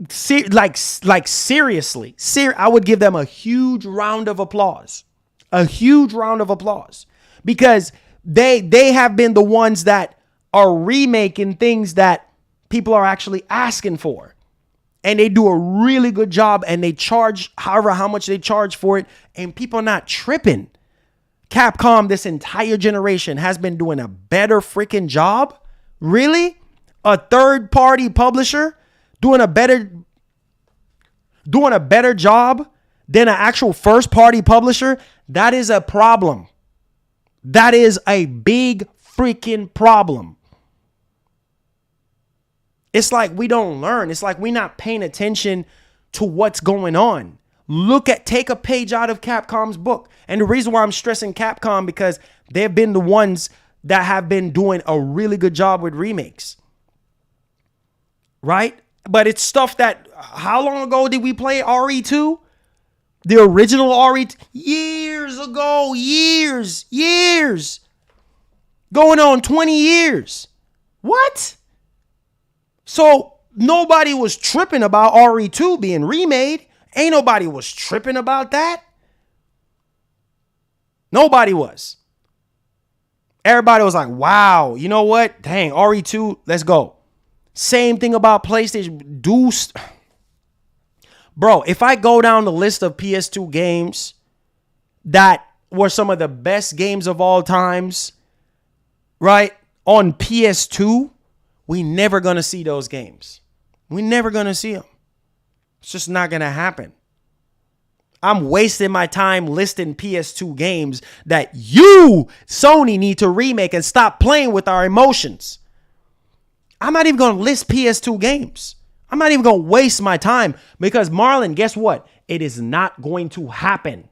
seriously, I would give them a huge round of applause. A huge round of applause. Because they have been the ones that are remaking things that people are actually asking for. And they do a really good job, and they charge how much they charge for it, and people are not tripping. Capcom this entire generation has been doing a better freaking job. Really? A third party publisher doing a better job than an actual first party publisher? That is a problem. That is a big freaking problem. It's like we don't learn. It's like we're not paying attention to what's going on. Take a page out of Capcom's book. And the reason why I'm stressing Capcom, because they've been the ones that have been doing a really good job with remakes. Right? But it's stuff that, how long ago did we play RE2? The original RE2? Years ago. Years. Going on 20 years. What? So nobody was tripping about RE2 being remade. Ain't nobody was tripping about that. Nobody was. Everybody was like, wow, you know what? Dang, RE2, let's go. Same thing about PlayStation. Bro, if I go down the list of PS2 games that were some of the best games of all times, right, on PS2, we never going to see those games. We never going to see them. It's just not going to happen. I'm wasting my time listing PS2 games that you, Sony, need to remake and stop playing with our emotions. I'm not even going to list PS2 games. I'm not even going to waste my time, because Marlon, guess what? It is not going to happen.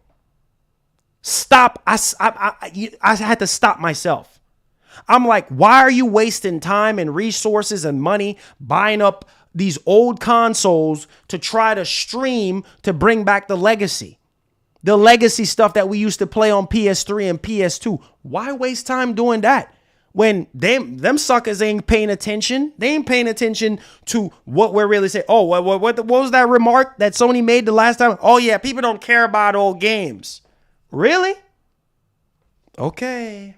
Stop. I had to stop myself. I'm like, why are you wasting time and resources and money buying up these old consoles to try to stream to bring back the legacy? The legacy stuff that we used to play on PS3 and PS2. Why waste time doing that when them suckers ain't paying attention? They ain't paying attention to what we're really saying. Oh, what was that remark that Sony made the last time? Oh, yeah, people don't care about old games. Really? Okay.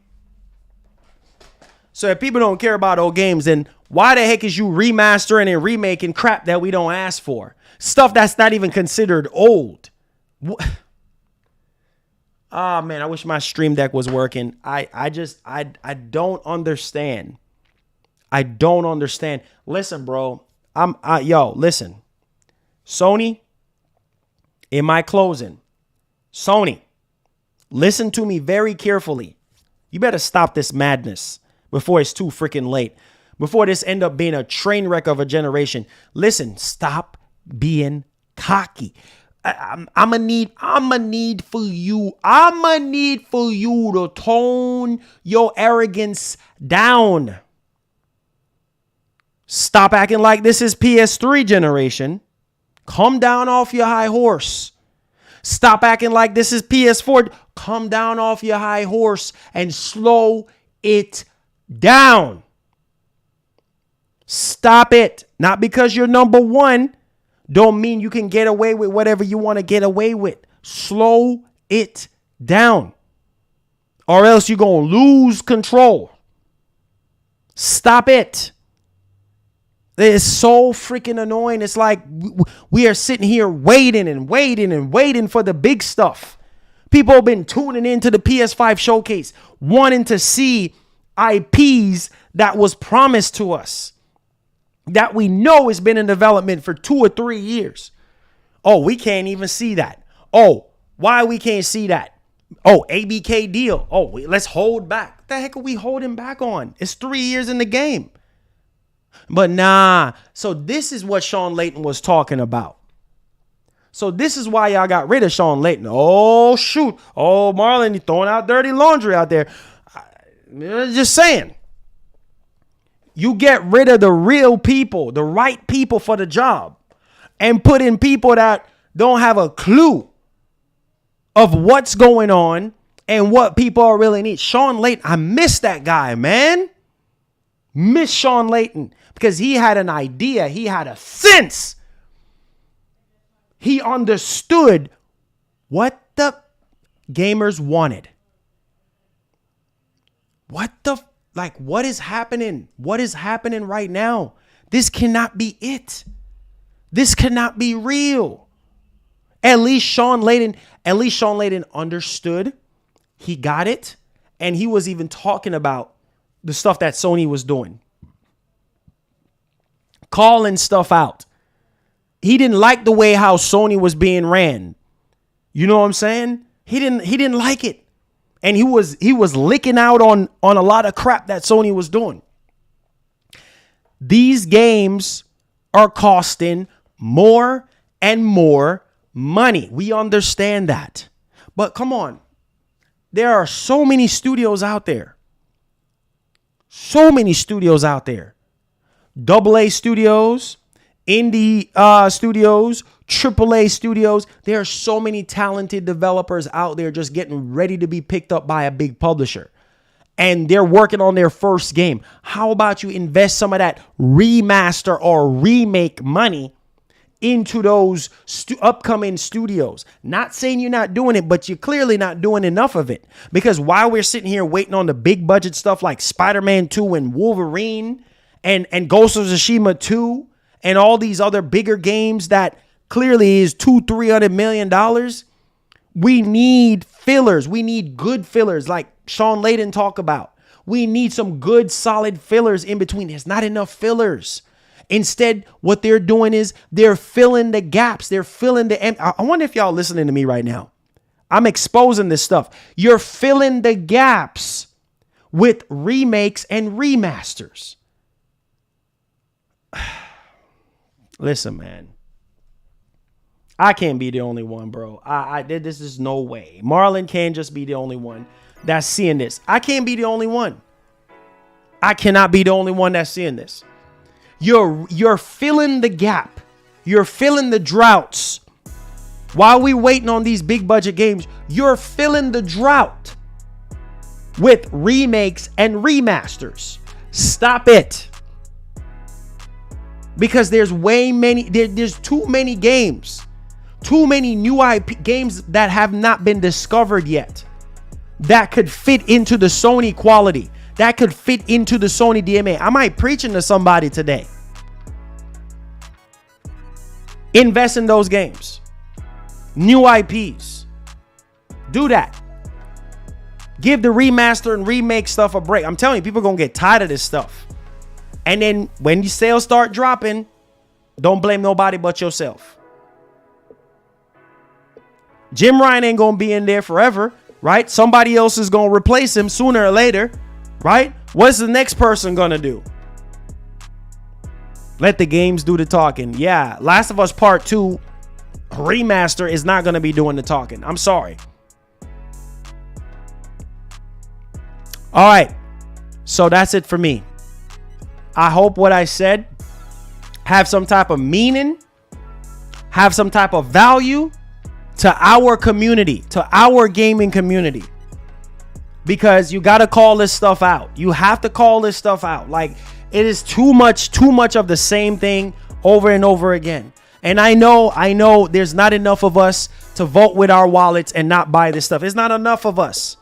So if people don't care about old games, then why the heck is you remastering and remaking crap that we don't ask for? Stuff that's not even considered old. Oh, man, I wish my Stream Deck was working. I don't understand. I don't understand. Listen, bro. Listen. Sony, in my closing, Sony, listen to me very carefully. You better stop this madness before it's too freaking late. Before this end up being a train wreck of a generation. Listen, stop being cocky. I'ma need for you to tone your arrogance down. Stop acting like this is PS3 generation. Come down off your high horse. Stop acting like this is PS4. Come down off your high horse and slow it down. Stop it. Not because you're number one don't mean you can get away with whatever you want to get away with. Slow it down, or else you're going to lose control. Stop it. It's so freaking annoying. It's like we are sitting here waiting for the big stuff. People have been tuning into the PS5 showcase, wanting to see IPs that was promised to us, that we know has been in development for 2 or 3 years. Oh, we can't even see that. Oh, why we can't see that? Oh, ABK deal. Oh, let's hold back. What the heck are we holding back on? It's 3 years in the game. But nah. So this is what Sean Layton was talking about. So this is why y'all got rid of Sean Layton. Oh, shoot. Oh, Marlon, you throwing out dirty laundry out there. Just saying. You get rid of the real people, the right people for the job, and put in people that don't have a clue of what's going on and what people are really need. Sean Layton, I miss that guy, man. Miss Sean Layton because he had an idea. He had a sense. He understood what the gamers wanted. What is happening? What is happening right now? This cannot be it. This cannot be real. At least Sean Layton understood. He got it. And he was even talking about the stuff that Sony was doing. Calling stuff out. He didn't like the way how Sony was being ran. You know what I'm saying? He didn't like it. And he was licking out on a lot of crap that Sony was doing. These games are costing more and more money. We understand that. But come on. There are so many studios out there. So many studios out there. AA studios, indie studios, AAA studios. There are so many talented developers out there just getting ready to be picked up by a big publisher. And they're working on their first game. How about you invest some of that remaster or remake money into those upcoming studios? Not saying you're not doing it, but you're clearly not doing enough of it. Because while we're sitting here waiting on the big budget stuff like Spider-Man 2 and Wolverine and Ghost of Tsushima 2 and all these other bigger games that clearly is $200-300 million. We need fillers. We need good fillers like Sean Layton talk about. We need some good solid fillers in between. There's not enough fillers. Instead, what they're doing is they're filling the gaps. They're filling the... I wonder if y'all listening to me right now. I'm exposing this stuff. You're filling the gaps with remakes and remasters. Listen, man. I can't be the only one, bro. This is no way. Marlon can't just be the only one that's seeing this. I can't be the only one. I cannot be the only one that's seeing this. You're filling the gap. You're filling the droughts. While we waiting on these big budget games, you're filling the drought with remakes and remasters. Stop it. Because there's there's too many games. Too many new IP games that have not been discovered yet. That could fit into the Sony quality. That could fit into the Sony DMA. I might preaching to somebody today. Invest in those games. New IPs. Do that. Give the remaster and remake stuff a break. I'm telling you, people are going to get tired of this stuff. And then when your sales start dropping, don't blame nobody but yourself. Jim Ryan ain't going to be in there forever, right? Somebody else is going to replace him sooner or later, right? What's the next person going to do? Let the games do the talking. Yeah, Last of Us Part 2 Remaster is not going to be doing the talking. I'm sorry. All right. So that's it for me. I hope what I said have some type of meaning, have some type of value to our community, to our gaming community. Because you got to call this stuff out. You have to call this stuff out. Like, it is too much of the same thing over and over again. And I know there's not enough of us to vote with our wallets and not buy this stuff. It's not enough of us.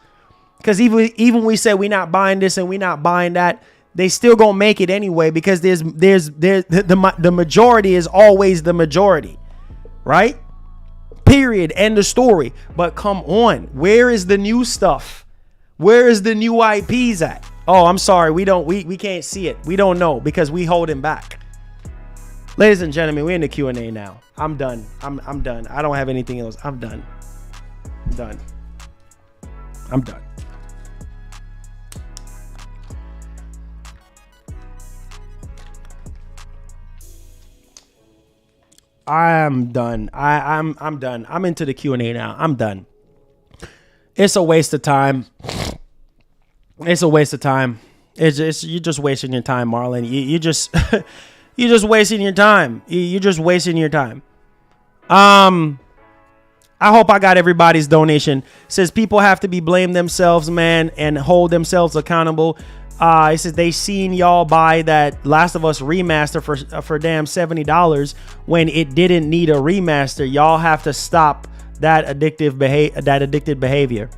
Because even we say we're not buying this and we're not buying that, they still gonna make it anyway, because the majority is always the majority, right? Period. End of story. But come on, where is the new stuff? Where is the new IPs at? Oh, I'm sorry, we can't see it. We don't know because we holding back. Ladies and gentlemen, we're in the Q&A now. I'm done. I'm done. I don't have anything else. I'm done. I'm done. I'm done. I'm done. I'm into the Q&A now. I'm done. It's a waste of time. It's a waste of time. It's you're just wasting your time, Marlon. You just you're just wasting your time. You're just wasting your time. I hope I got everybody's donation. It says people have to be blamed themselves, man, and hold themselves accountable. It says they seen y'all buy that Last of Us remaster for damn $70 when it didn't need a remaster. Y'all have to stop that addictive behavior.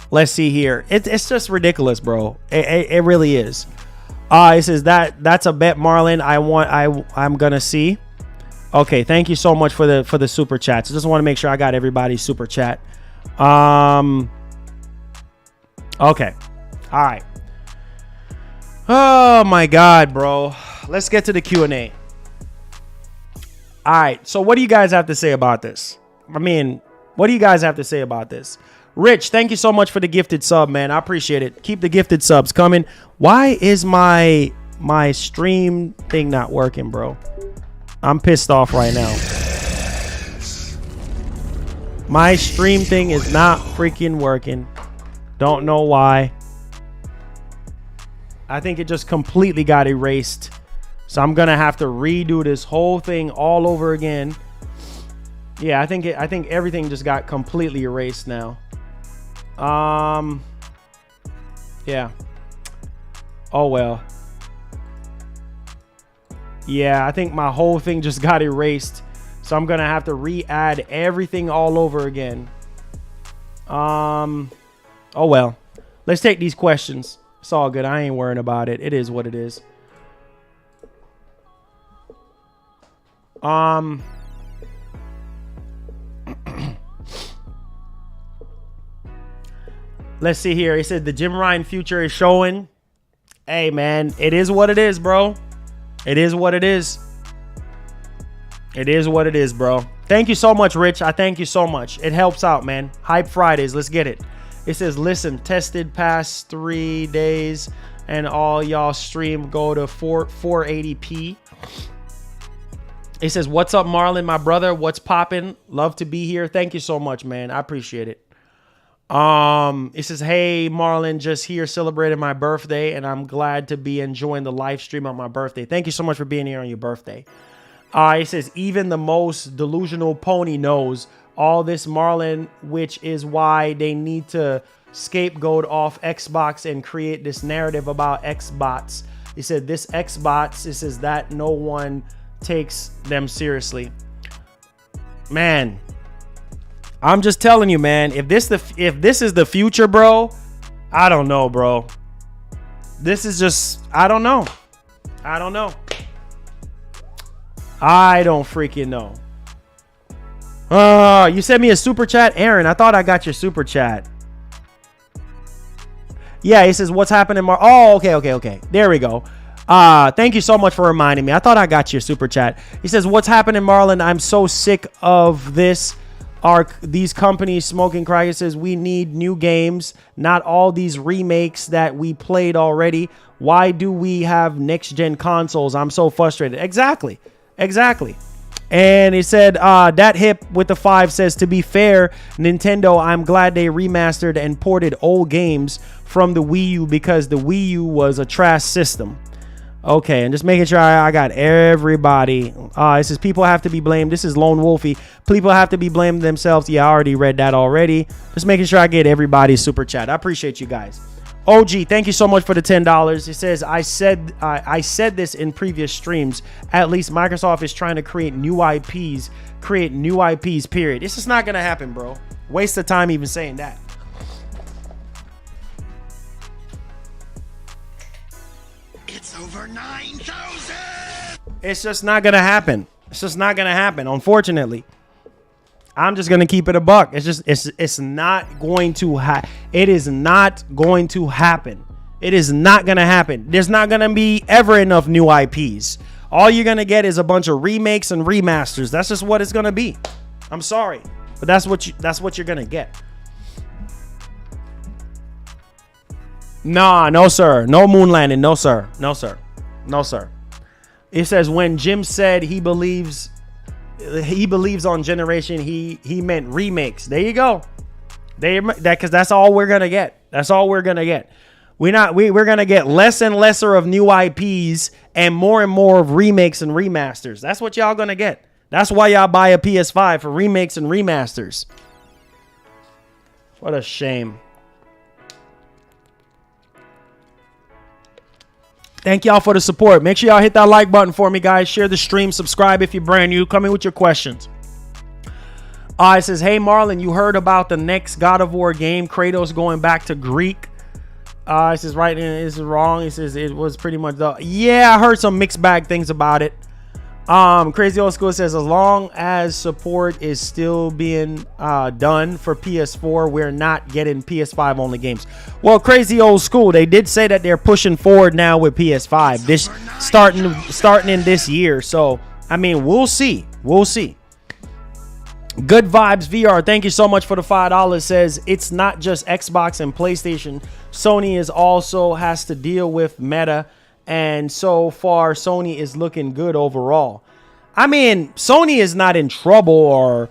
Let's see here. It's just ridiculous, bro. It really is. It says that's a bet, Marlon. I'm gonna see. Okay, thank you so much for the super chats. I just want to make sure I got everybody's super chat. Okay. All right. Oh my God, bro. Let's get to the Q&A. All right. So what do you guys have to say about this? I mean, what do you guys have to say about this? Rich, thank you so much for the gifted sub, man. I appreciate it. Keep the gifted subs coming. Why is my stream thing not working, bro? I'm pissed off right now. My stream thing is not freaking working. Don't know why. I think it just completely got erased. So I'm gonna have to redo this whole thing all over again. Yeah, I think everything just got completely erased now. Yeah. Oh well. Yeah, I think my whole thing just got erased. So I'm gonna have to re-add everything all over again. Oh well, let's take these questions. It's all good. I ain't worrying about it. It is what it is. Let's see here. He said the Jim Ryan future is showing. Hey man, it is what it is, bro. It is what it is. It is what it is, bro. Thank you so much, Rich. I thank you so much. It helps out, man. Hype Fridays. Let's get it. It says, listen, tested past 3 days and all y'all stream go to 480p. It says, what's up, Marlon, my brother? What's poppin'? Love to be here. Thank you so much, man. I appreciate it. It says, hey, Marlon, just here celebrating my birthday, and I'm glad to be enjoying the live stream on my birthday. Thank you so much for being here on your birthday. It says, even the most delusional pony knows all this, Marlon, which is why they need to scapegoat off Xbox and create this narrative about Xbots. He said this Xbots, it says that no one takes them seriously. Man, I'm just telling you, man, if this is the future, bro, I don't know, bro. This is just, I don't know. I don't freaking know. You sent me a super chat, Aaron. I thought I got your super chat. Yeah, he says, what's happening? Oh, okay. There we go. Thank you so much for reminding me. I thought I got your super chat. He says, what's happening, Marlon? I'm so sick of this. Are these companies smoking crack? It says, we need new games, not all these remakes that we played already. Why do we have next-gen consoles? I'm so frustrated. Exactly. Exactly. And he said, that hip with the 5 says, to be fair, Nintendo, I'm glad they remastered and ported old games from the Wii U because the Wii U was a trash system. Okay, and just making sure I got everybody. It says people have to be blamed. This is Lone Wolfie. People have to be blamed themselves. Yeah, I already read that already. Just making sure I get everybody's super chat. I appreciate you guys. OG, thank you so much for the $10. It says, I said this in previous streams. At least Microsoft is trying to create new IPs, period. This is not going to happen, bro. Waste of time even saying that. It's over 9,000. It's just not going to happen. It's just not going to happen, unfortunately. I'm just going to keep it a buck. It's not going to it is not going to happen. It is not going to happen. There's not going to be ever enough new IPs. All you're going to get is a bunch of remakes and remasters. That's just what it's going to be. I'm sorry, but that's what you're going to get. Nah, no sir. No moon landing. No sir. No sir. No sir. It says when Jim said he believes on generation, he meant remakes. There you go. Because that's all we're gonna get. That's all we're gonna get. We're gonna get less and lesser of new IPs and more of remakes and remasters. That's what y'all gonna get. That's why y'all buy a PS5 for remakes and remasters. What a shame. Thank y'all for the support. Make sure y'all hit that like button for me, guys. Share the stream. Subscribe if you're brand new. Come in with your questions. It says, hey, Marlon, you heard about the next God of War game, Kratos going back to Greek? It says, right, is wrong. It says it was pretty much yeah, I heard some mixed bag things about it. Crazy Old School says, as long as support is still being done for PS4, we're not getting PS5 only games. Well, Crazy Old School, they did say that they're pushing forward now with PS5. This starting in this year. So, I mean, we'll see. We'll see. Good Vibes VR, thank you so much for the $5. Says it's not just Xbox and PlayStation. Sony is also has to deal with Meta. And so far, Sony is looking good overall. I mean, Sony is not in trouble or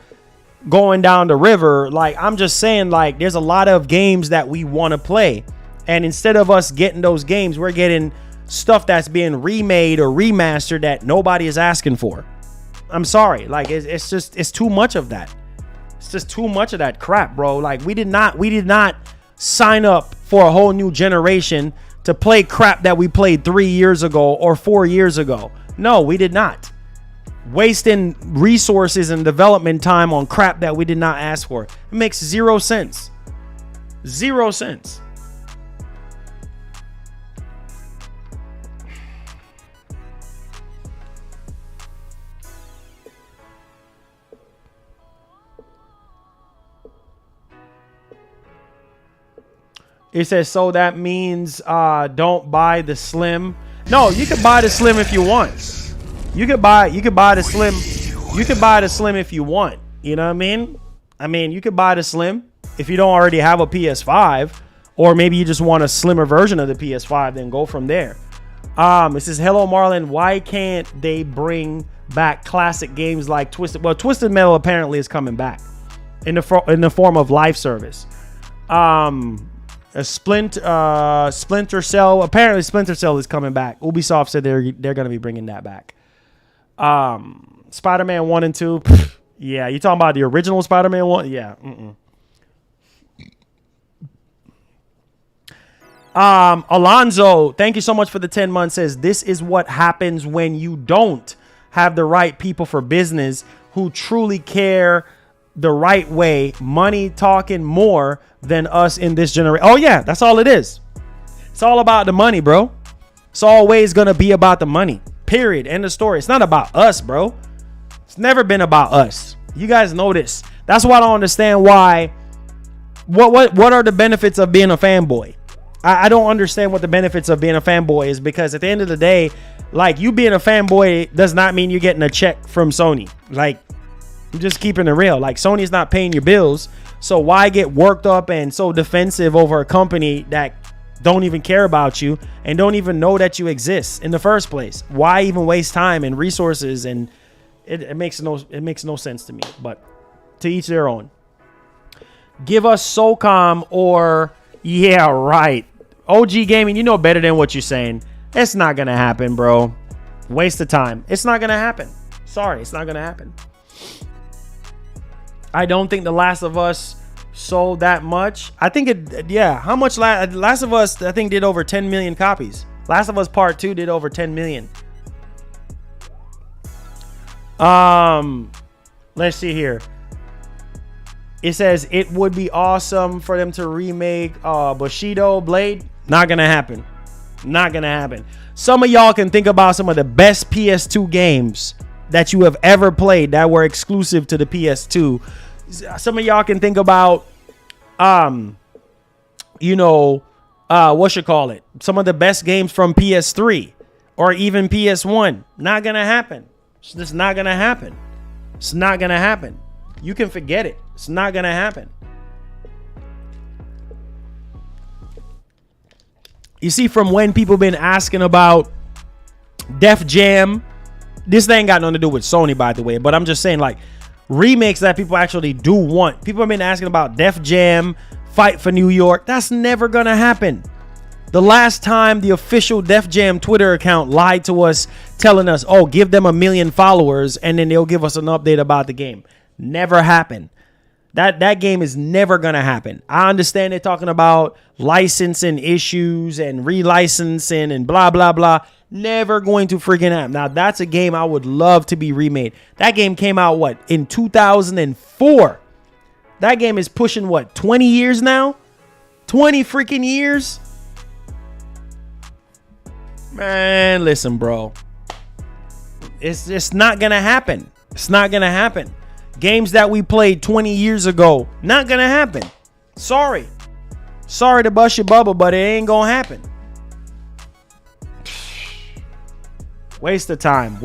going down the river. Like, I'm just saying, like, there's a lot of games that we want to play. And instead of us getting those games, we're getting stuff that's being remade or remastered that nobody is asking for. I'm sorry. Like, it's too much of that. It's just too much of that crap, bro. Like, we did not sign up for a whole new generation to play crap that we played 3 years ago or 4 years ago. No, we did not. Wasting resources and development time on crap that we did not ask for. It makes 0 sense. 0 cents. It says, so that means don't buy the Slim. No, you can buy the Slim if you want. You could buy the Slim. You could buy the Slim if you want. You know what I mean? I mean, you could buy the Slim if you don't already have a PS5, or maybe you just want a slimmer version of the PS5, then go from there. It says, hello, Marlon. Why can't they bring back classic games like Twisted? Well, Twisted Metal apparently is coming back in the form of live service. A Splinter Cell. Apparently, Splinter Cell is coming back. Ubisoft said they're going to be bringing that back. Spider-Man 1 and 2. Yeah, you talking about the original Spider-Man 1? Yeah. Alonzo, thank you so much for the 10 months. Says this is what happens when you don't have the right people for business who truly care the right way. Money talking more than us in this generation. Oh yeah, that's all it is. It's all about the money, bro. It's always gonna be about the money. Period. End of story. It's not about us, bro. It's never been about us. You guys know this. That's why I don't understand why. What are the benefits of being a fanboy? I don't understand what the benefits of being a fanboy is, because at the end of the day, like, you being a fanboy does not mean you're getting a check from Sony. Like, I'm just keeping it real. Like, Sony's not paying your bills. So why get worked up and so defensive over a company that don't even care about you and don't even know that you exist in the first place. Why even waste time and resources? And it makes no sense to me, but to each their own. Give us SOCOM or yeah, right. OG Gaming, you know better than what you're saying. It's not going to happen, bro. Waste of time. It's not going to happen. Sorry, it's not going to happen. I don't think The Last of Us sold that much. I think it, yeah. How much Last of Us, I think, did over 10 million copies. Last of Us Part 2 did over 10 million. Let's see here. It says it would be awesome for them to remake Bushido Blade. Not gonna happen. Not gonna happen. Some of y'all can think about some of the best PS2 games that you have ever played that were exclusive to the PS2. Some of y'all can think about what you call it, some of the best games from PS3 or even PS1. Not gonna happen. It's just not gonna happen. It's not gonna happen. You can forget it. It's not gonna happen. You see, from when people been asking about Def Jam, this ain't got nothing to do with Sony, by the way, but I'm just saying, like, remakes that people actually do want. People have been asking about Def Jam, Fight for New York. That's never gonna happen. The last time the official Def Jam Twitter account lied to us, telling us, oh, give them 1 million followers and then they'll give us an update about the game. Never happened. That game is never gonna happen. I understand they're talking about licensing issues and relicensing and blah blah blah. Never going to freaking happen. Now that's a game I would love to be remade. That game came out in 2004. That game is pushing 20 years now? 20 freaking years? Man, listen, bro. It's not gonna happen. It's not gonna happen. Games that we played 20 years ago, not gonna happen. Sorry to bust your bubble, but it ain't gonna happen. Waste of time.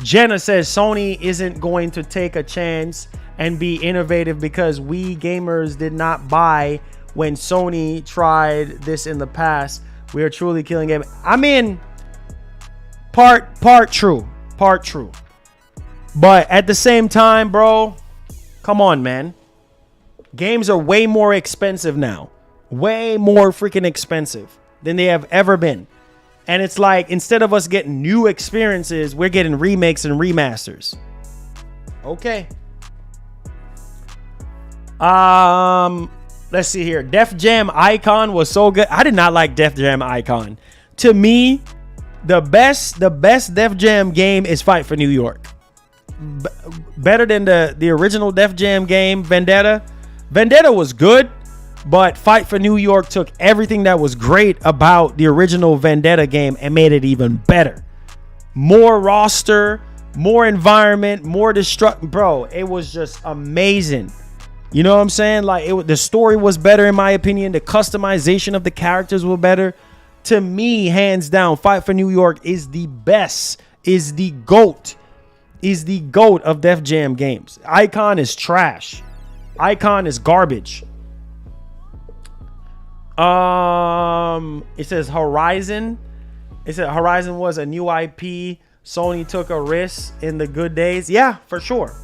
Jenna says Sony isn't going to take a chance and be innovative because we gamers did not buy when Sony tried this in the past. We are truly killing game. I mean, part true. But at the same time, bro, come on, man. Games are way more expensive now. Way more freaking expensive than they have ever been. And it's like, instead of us getting new experiences, we're getting remakes and remasters. Okay. Let's see here. Def Jam Icon was so good. I did not like Def Jam Icon. To me, the best Def Jam game is Fight for New York. Better than the original Def Jam game, Vendetta. Vendetta was good, but Fight for New York took everything that was great about the original Vendetta game and made it even better. More roster, more environment, more bro, it was just amazing. You know what I'm saying? Like, the story was better, in my opinion. The customization of the characters were better. To me, hands down, Fight for New York is the best, is the GOAT of Def Jam games. Icon is trash. Icon is garbage. It says Horizon. It said Horizon was a new IP. Sony took a risk in the good days. Yeah, for sure.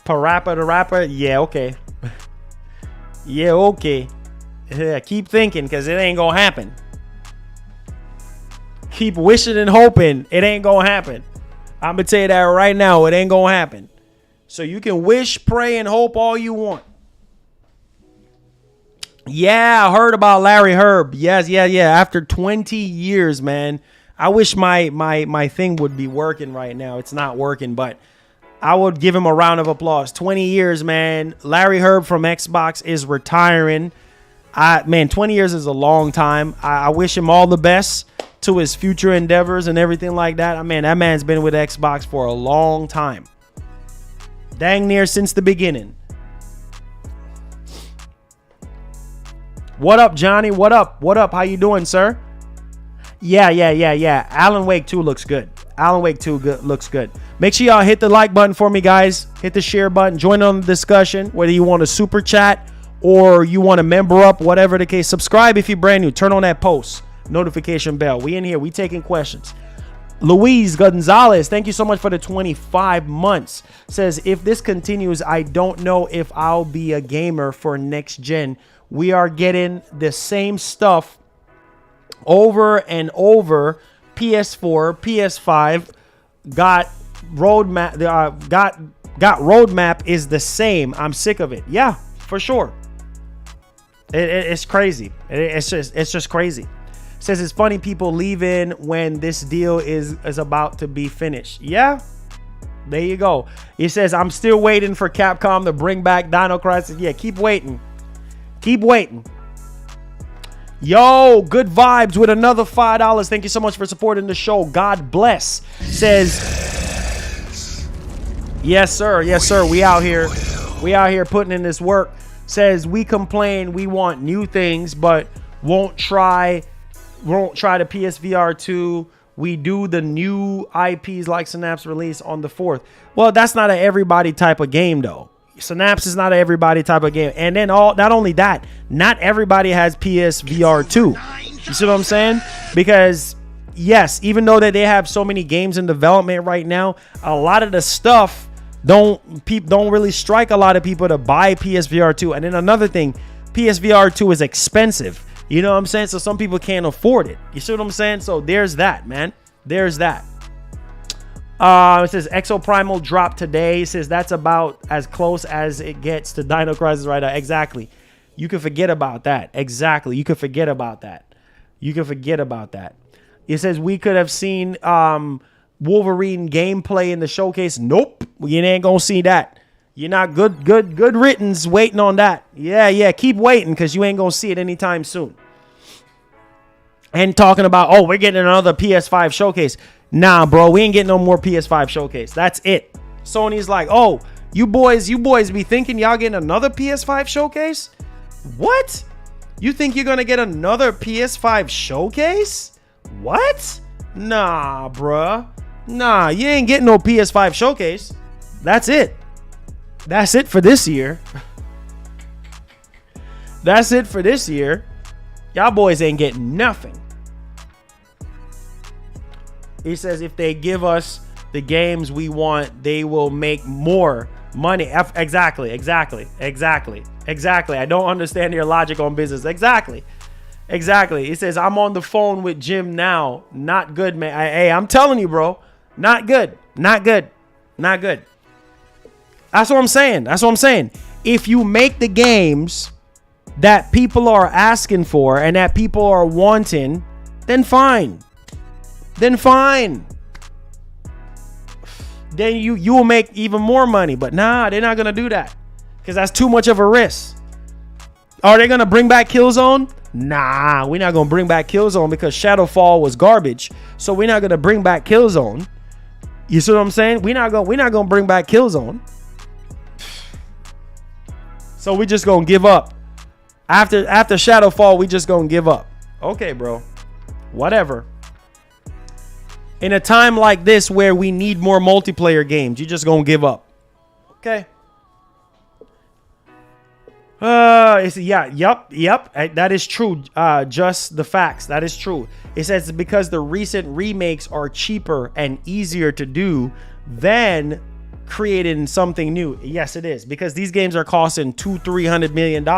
Parappa the Rapper. Yeah, okay. Yeah, keep thinking, because it ain't gonna happen. Keep wishing and hoping. It ain't gonna happen. I'm gonna tell you that right now. It ain't gonna happen. So you can wish, pray, and hope all you want. Yeah, I heard about Larry Herb. Yes, yeah. After 20 years, man. I wish my thing would be working right now. It's not working, but I would give him a round of applause. 20 years, man. Larry Herb from Xbox is retiring. 20 years is a long time. I wish him all the best to his future endeavors and everything like that. That man's been with Xbox for a long time. Dang near since the beginning. What up, Johnny? What up? How you doing, sir? Yeah. Alan Wake 2 looks good. Alan Wake 2 looks good. Make sure y'all hit the like button for me, guys. Hit the share button. Join on the discussion, whether you want to super chat or you want to member up, whatever the case. Subscribe if you're brand new. Turn on that post notification bell. We in here. We taking questions. Luis Gonzalez, thank you so much for the 25 months. Says, if this continues, I don't know if I'll be a gamer for next gen. We are getting the same stuff over and over. PS4, PS5 got roadmap. Got roadmap is the same. I'm sick of it. Yeah, for sure. It's crazy. It's just crazy. Says it's funny people leaving when this deal is about to be finished. Yeah, there you go. He says, I'm still waiting for Capcom to bring back Dino Crisis. Yeah, keep waiting. Keep waiting. Yo, good vibes with another $5. Thank you so much for supporting the show. God bless. Says, yes, sir. Yes, sir. We out here. We out here putting in this work. Says, we complain we want new things, but won't try the PSVR 2. We do the new IPs like Synapse release on the 4th. Well, that's not an everybody type of game, though. Synapse is not an everybody type of game. And then not only that, not everybody has PSVR 2. You see what I'm saying? Because yes, even though that they have so many games in development right now, a lot of the stuff don't really strike a lot of people to buy PSVR 2. And then another thing, PSVR 2 is expensive. You know what I'm saying? So some people can't afford it. You see what I'm saying? So there's that, man. There's that. It says Exoprimal dropped today. It says that's about as close as it gets to Dino Crisis right now. Exactly. You can forget about that. Exactly. You can forget about that. You can forget about that. It says we could have seen Wolverine gameplay in the showcase. Nope. You ain't gonna see that. You're not good riddance waiting on that. Yeah. Keep waiting because you ain't going to see it anytime soon. And talking about, oh, we're getting another PS5 showcase. Nah, bro, we ain't getting no more PS5 showcase. That's it. Sony's like, oh, you boys be thinking y'all getting another PS5 showcase? What? You think you're going to get another PS5 showcase? What? Nah, bruh. Nah, you ain't getting no PS5 showcase. That's it. That's it for this year. That's it for this year. Y'all boys ain't getting nothing. He says if they give us the games we want, they will make more money. Exactly. I don't understand your logic on business. Exactly. He says, I'm on the phone with Jim now. Not good, man. Hey, I'm telling you, bro. Not good. That's what I'm saying. If you make the games that people are asking for and that people are wanting, then fine. Then you will make even more money. But nah, they're not going to do that because that's too much of a risk. Are they going to bring back Killzone? Nah, we're not going to bring back Killzone because Shadowfall was garbage. So we're not going to bring back Killzone. You see what I'm saying? We're not going to bring back Killzone. So we just gonna give up. After Shadowfall, we just gonna give up. Okay, bro. Whatever. In a time like this where we need more multiplayer games, you just gonna give up. Okay. Yep. That is true. Just the facts. That is true. It says because the recent remakes are cheaper and easier to do than creating something new. Yes, it is, because these games are costing $200-300 million.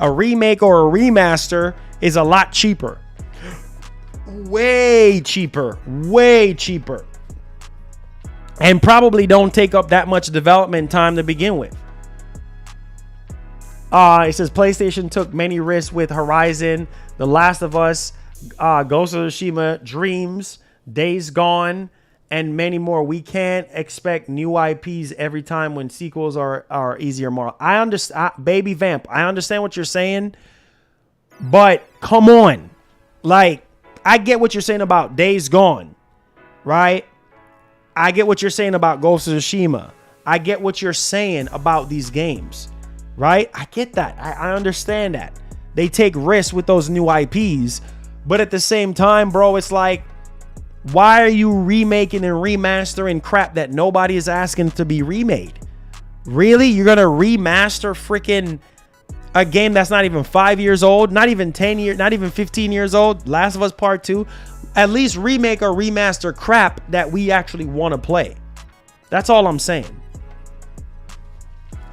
A remake or a remaster is a lot cheaper. Way cheaper. And probably don't take up that much development time to begin with. It says PlayStation took many risks with Horizon, The Last of Us, Ghost of Tsushima, Dreams, Days Gone, and many more. We can't expect new IPs every time when sequels are easier more. I understand, Baby Vamp. I understand what you're saying, but come on. Like, I get what you're saying about Days Gone, right? I get what you're saying about Ghost of Tsushima. I get what you're saying about these games, right? I get that. I understand that. They take risks with those new IPs, but at the same time, bro, it's like, Why are you remaking and remastering crap that nobody is asking to be remade? Really? You're going to remaster freaking a game that's not even 5 years old, not even 10 years, not even 15 years old? Last of Us Part 2. At least remake or remaster crap that we actually want to play. That's all I'm saying.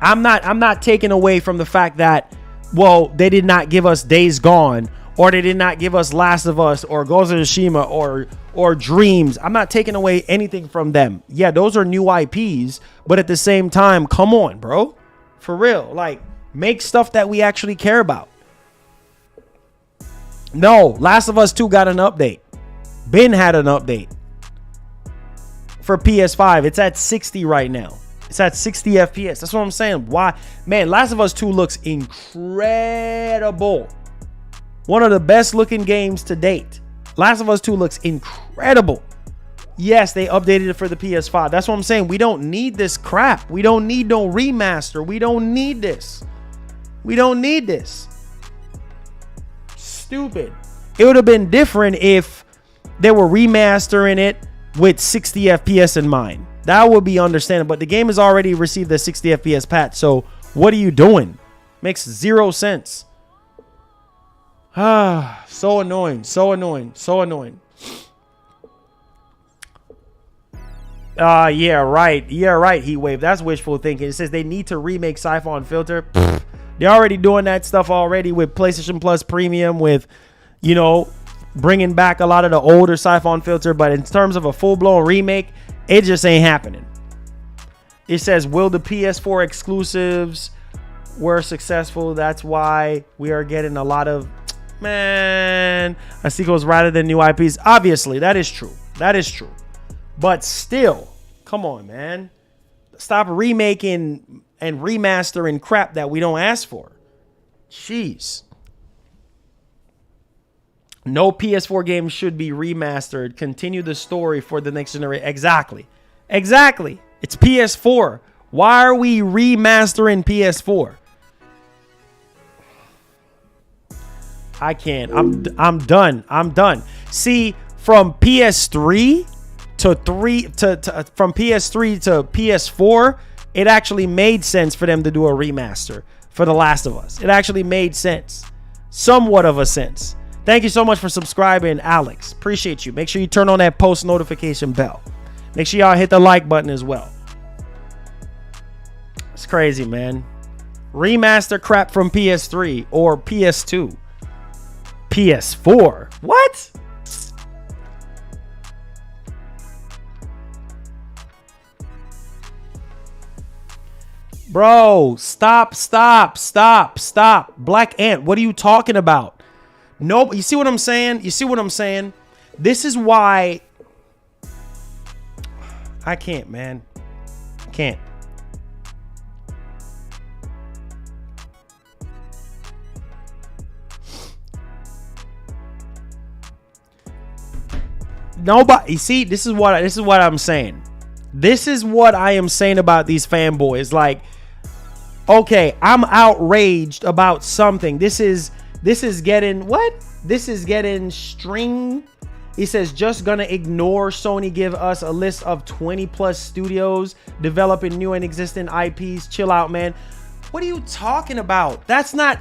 I'm not taking away from the fact that, well, they did not give us Days Gone, or they did not give us Last of Us, or Ghost of Tsushima, or Dreams. I'm not taking away anything from them. Yeah, those are new IPs, but at the same time, come on, bro. For real. Like, make stuff that we actually care about. No, Last of Us 2 got an update. Ben had an update for PS5. It's at 60 right now. It's at 60 FPS. That's what I'm saying. Why? Man, Last of Us 2 looks incredible. One of the best looking games to date. Last of Us 2 looks incredible. Yes, they updated it for the PS5. That's what I'm saying. We don't need this crap. We don't need no remaster. We don't need this. We don't need this. Stupid. It would have been different if they were remastering it with 60 FPS in mind. That would be understandable. But the game has already received the 60 FPS patch. So what are you doing? Makes zero sense. Ah, so annoying. So annoying. So annoying. Yeah, right. Yeah, right, Heatwave. That's wishful thinking. It says they need to remake Siphon Filter. They're already doing that stuff already with PlayStation Plus Premium, with, you know, bringing back a lot of the older Siphon Filter. But in terms of a full-blown remake, it just ain't happening. It says, will the PS4 exclusives were successful? That's why we are getting a lot of, man, a sequels rather than new IPs. Obviously, that is true. That is true. But still, come on, man. Stop remaking and remastering crap that we don't ask for. Jeez. No PS4 game should be remastered. Continue the story for the next generation. Exactly. Exactly. It's PS4. Why are we remastering PS4? I can't. I'm done. I'm done. See, from PS3 to from PS3 to PS4, it actually made sense for them to do a remaster for The Last of Us. It actually made sense. Somewhat of a sense. Thank you so much for subscribing, Alex. Appreciate you. Make sure you turn on that post notification bell. Make sure y'all hit the like button as well. It's crazy, man. Remaster crap from PS3 or PS2. PS4. What? Bro, stop. Black Ant, what are you talking about? No, you see what I'm saying? You see what I'm saying? This is why I can't, man. Can't. Nobody, you see, this is what I'm saying. This is what I am saying about these fanboys. Like, okay, I'm outraged about something. This is getting what? This is getting string. He says, just gonna ignore Sony give us a list of 20 plus studios developing new and existing IPs. Chill out, man. What are you talking about? That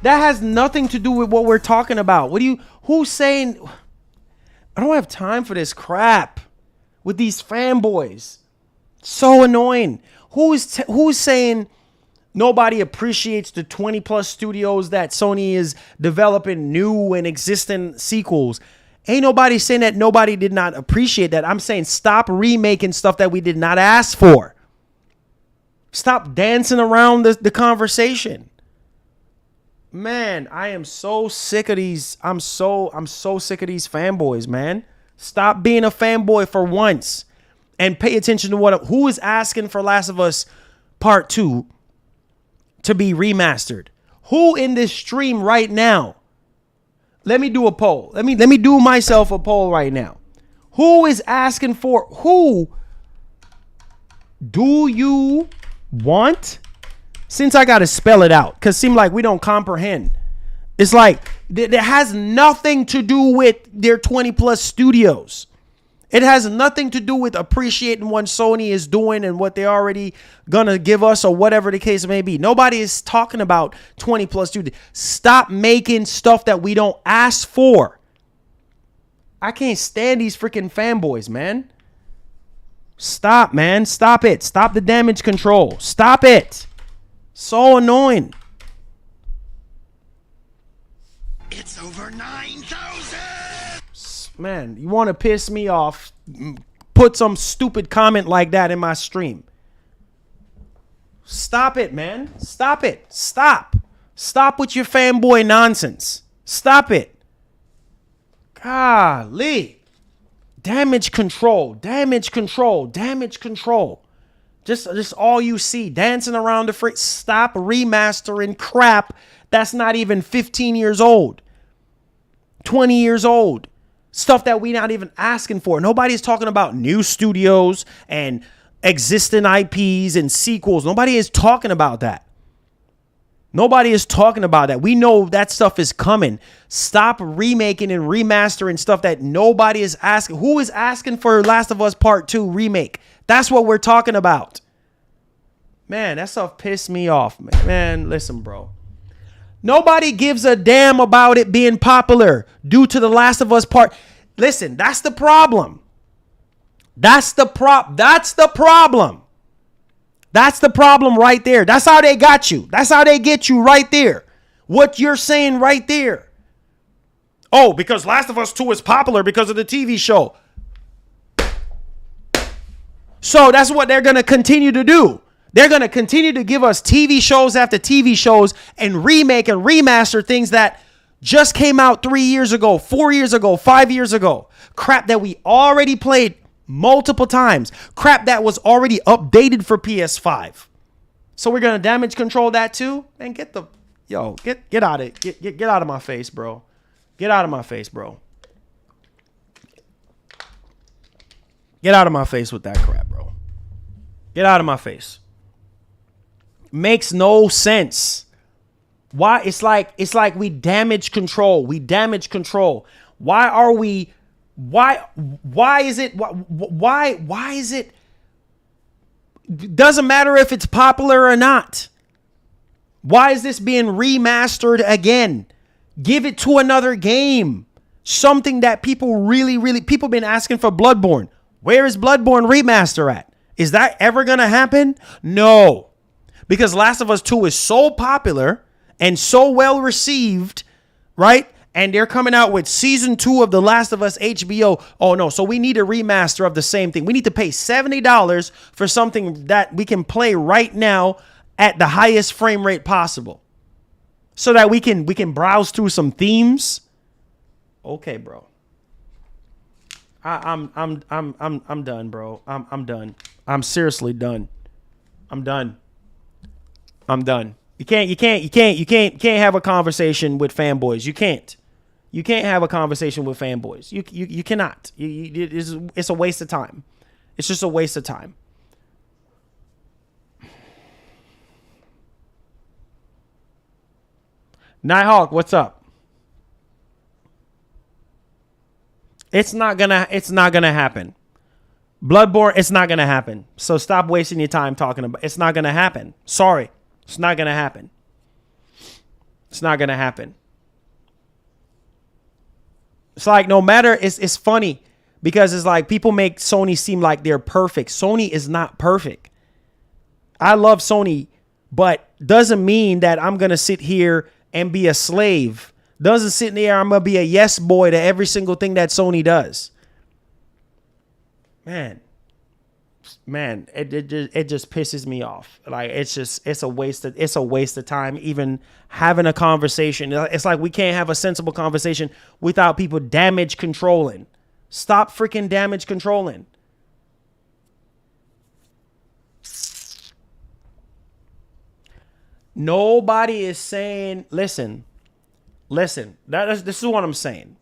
has nothing to do with what we're talking about. Who's saying? I don't have time for this crap with these fanboys. So annoying. Who's saying nobody appreciates the 20 plus studios that Sony is developing new and existing sequels? Ain't nobody saying that nobody did not appreciate that. I'm saying stop remaking stuff that we did not ask for. Stop dancing around the conversation. Man, I am so sick of these. I'm so sick of these fanboys, man. Stop being a fanboy for once and pay attention to who is asking for Last of Us Part 2 to be remastered. Who in this stream right now? Let me do a poll. Let me do myself a poll right now. Who is asking for who? Do you want? Since I got to spell it out, because it seems like we don't comprehend. It's like that has nothing to do with their 20 plus studios. It has nothing to do with appreciating what Sony is doing and what they're already gonna give us or whatever the case may be. Nobody is talking about 20 plus studios. Stop making stuff that we don't ask for. I can't stand these freaking fanboys, man. Stop, man. Stop it. Stop the damage control. Stop it. So annoying. It's over 9,000! Man, you want to piss me off, put some stupid comment like that in my stream. Stop it, man. Stop it. Stop. Stop with your fanboy nonsense. Stop it. Golly. Damage control. Damage control. Damage control. Just all you see. Dancing around the freak. Stop remastering crap that's not even 15 years old. 20 years old. Stuff that we're not even asking for. Nobody's talking about new studios and existing IPs and sequels. Nobody is talking about that. Nobody is talking about that. We know that stuff is coming. Stop remaking and remastering stuff that nobody is asking. Who is asking for Last of Us Part 2 remake? That's what we're talking about. Man, that stuff pissed me off, man. Man, listen, bro. Nobody gives a damn about it being popular due to The Last of Us Part. Listen, that's the problem. That's the problem. That's the problem right there. That's how they got you. That's how they get you right there. What you're saying right there. Oh, because Last of Us 2 is popular because of the TV show. So that's what they're going to continue to do. They're going to continue to give us TV shows after TV shows and remake and remaster things that just came out 3 years ago, 4 years ago, 5 years ago. Crap that we already played multiple times. Crap that was already updated for PS5. So we're going to damage control that too? Man, get out of it. Get out of my face, bro. Get out of my face, bro. Get out of my face with that crap, bro. Get out of my face. Makes no sense. Why? It's like we damage control. We damage control. Why are we? Why is it? Why is it? Doesn't matter if it's popular or not. Why is this being remastered again? Give it to another game. Something that people people been asking for Bloodborne. Where is Bloodborne remaster at? Is that ever gonna happen? No. Because Last of Us 2 is so popular and so well received, right? And they're coming out with season 2 of The Last of Us HBO. Oh no, so we need a remaster of the same thing. We need to pay $70 for something that we can play right now at the highest frame rate possible. So that we can browse through some themes. Okay, bro. I'm done, bro. I'm done. I'm seriously done. I'm done. You can't have a conversation with fanboys. You can't have a conversation with fanboys. You cannot. It's a waste of time. It's just a waste of time. Nighthawk, what's up? It's not gonna happen. Bloodborne, it's not gonna happen. So stop wasting your time talking about. It's not gonna happen. Sorry. It's not going to happen. It's not going to happen. It's like no matter, it's funny because it's like people make Sony seem like they're perfect. Sony is not perfect. I love Sony, but doesn't mean that I'm going to sit here and be a slave. Doesn't sit there, I'm going to be a yes boy to every single thing that Sony does. Man, it just pisses me off. Like it's a waste of time even having a conversation. It's like we can't have a sensible conversation without people damage controlling. Stop freaking damage controlling. Nobody is saying, listen. This is what I'm saying.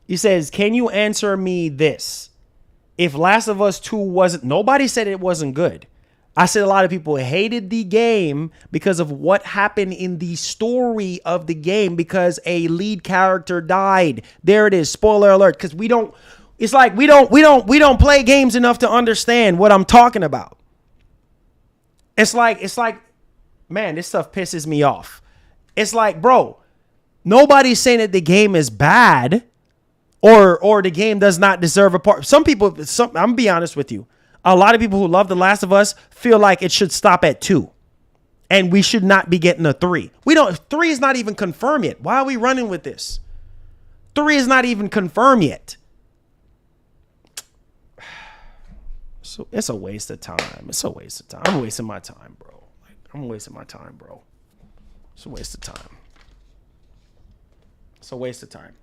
He says, can you answer me this? If Last of Us 2 wasn't, nobody said it wasn't good. I said a lot of people hated the game because of what happened in the story of the game, because a lead character died. There it is. Spoiler alert. Because we don't play games enough to understand what I'm talking about. It's like, man, this stuff pisses me off. It's like, bro, nobody's saying that the game is bad or the game does not deserve a part. I'm gonna be honest with you. A lot of people who love The Last of Us feel like it should stop at 2. And we should not be getting a 3. 3 is not even confirmed yet. Why are we running with this? 3 is not even confirmed yet. So it's a waste of time. It's a waste of time. I'm wasting my time, bro. I'm wasting my time, bro. It's a waste of time. It's a waste of time.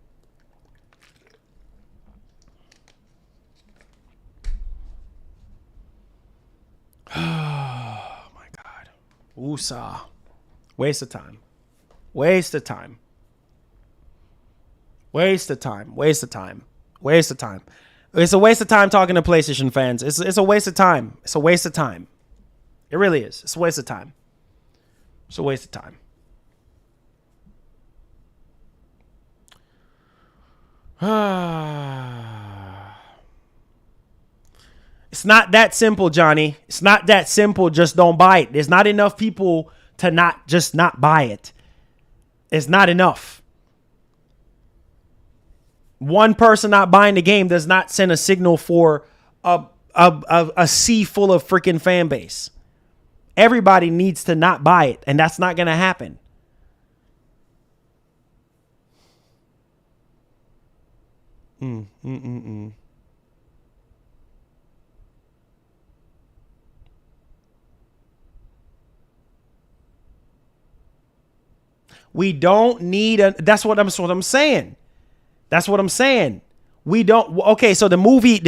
Oh my God. USA. Waste of time. Waste of time. Waste of time. Waste of time. Waste of time. It's a waste of time talking to PlayStation fans. It's a waste of time. It's a waste of time. It really is. It's a waste of time. It's a waste of time. It's not that simple, Johnny. It's not that simple. Just don't buy it. There's not enough people to not buy it. It's not enough. One person not buying the game does not send a signal for a sea full of freaking fan base. Everybody needs to not buy it, and that's not going to happen. We don't need that's what I'm saying. That's what I'm saying. We don't. Okay, so the movie.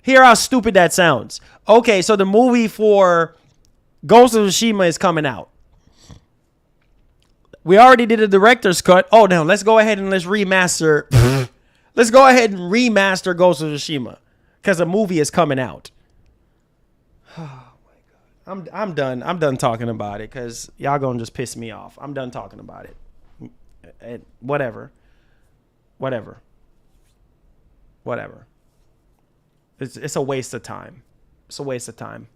Hear how stupid that sounds. Okay, so the movie for Ghost of Tsushima is coming out. We already did a director's cut. Oh, no, let's go ahead and let's remaster. Let's go ahead and remaster Ghost of Tsushima because the movie is coming out. Oh my God, I'm done. I'm done talking about it because y'all gonna just piss me off. I'm done talking about it. Whatever. It's a waste of time. It's a waste of time.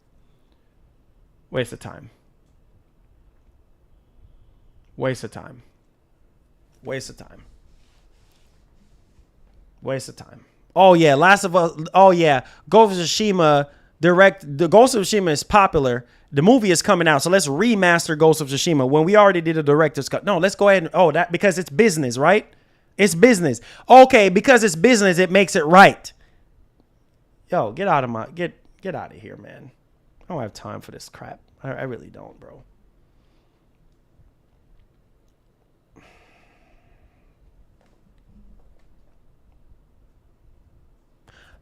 Waste of time. Waste of time. Waste of time. Waste of time. Oh yeah, Last of Us. Oh yeah, Ghost of Tsushima the Ghost of Tsushima is popular. The movie is coming out, so let's remaster Ghost of Tsushima when we already did a director's cut. No, let's go ahead and because it's business, right? It's business. Okay, because it's business, it makes it right. Yo, get out of here, man. I don't have time for this crap. I really don't, bro.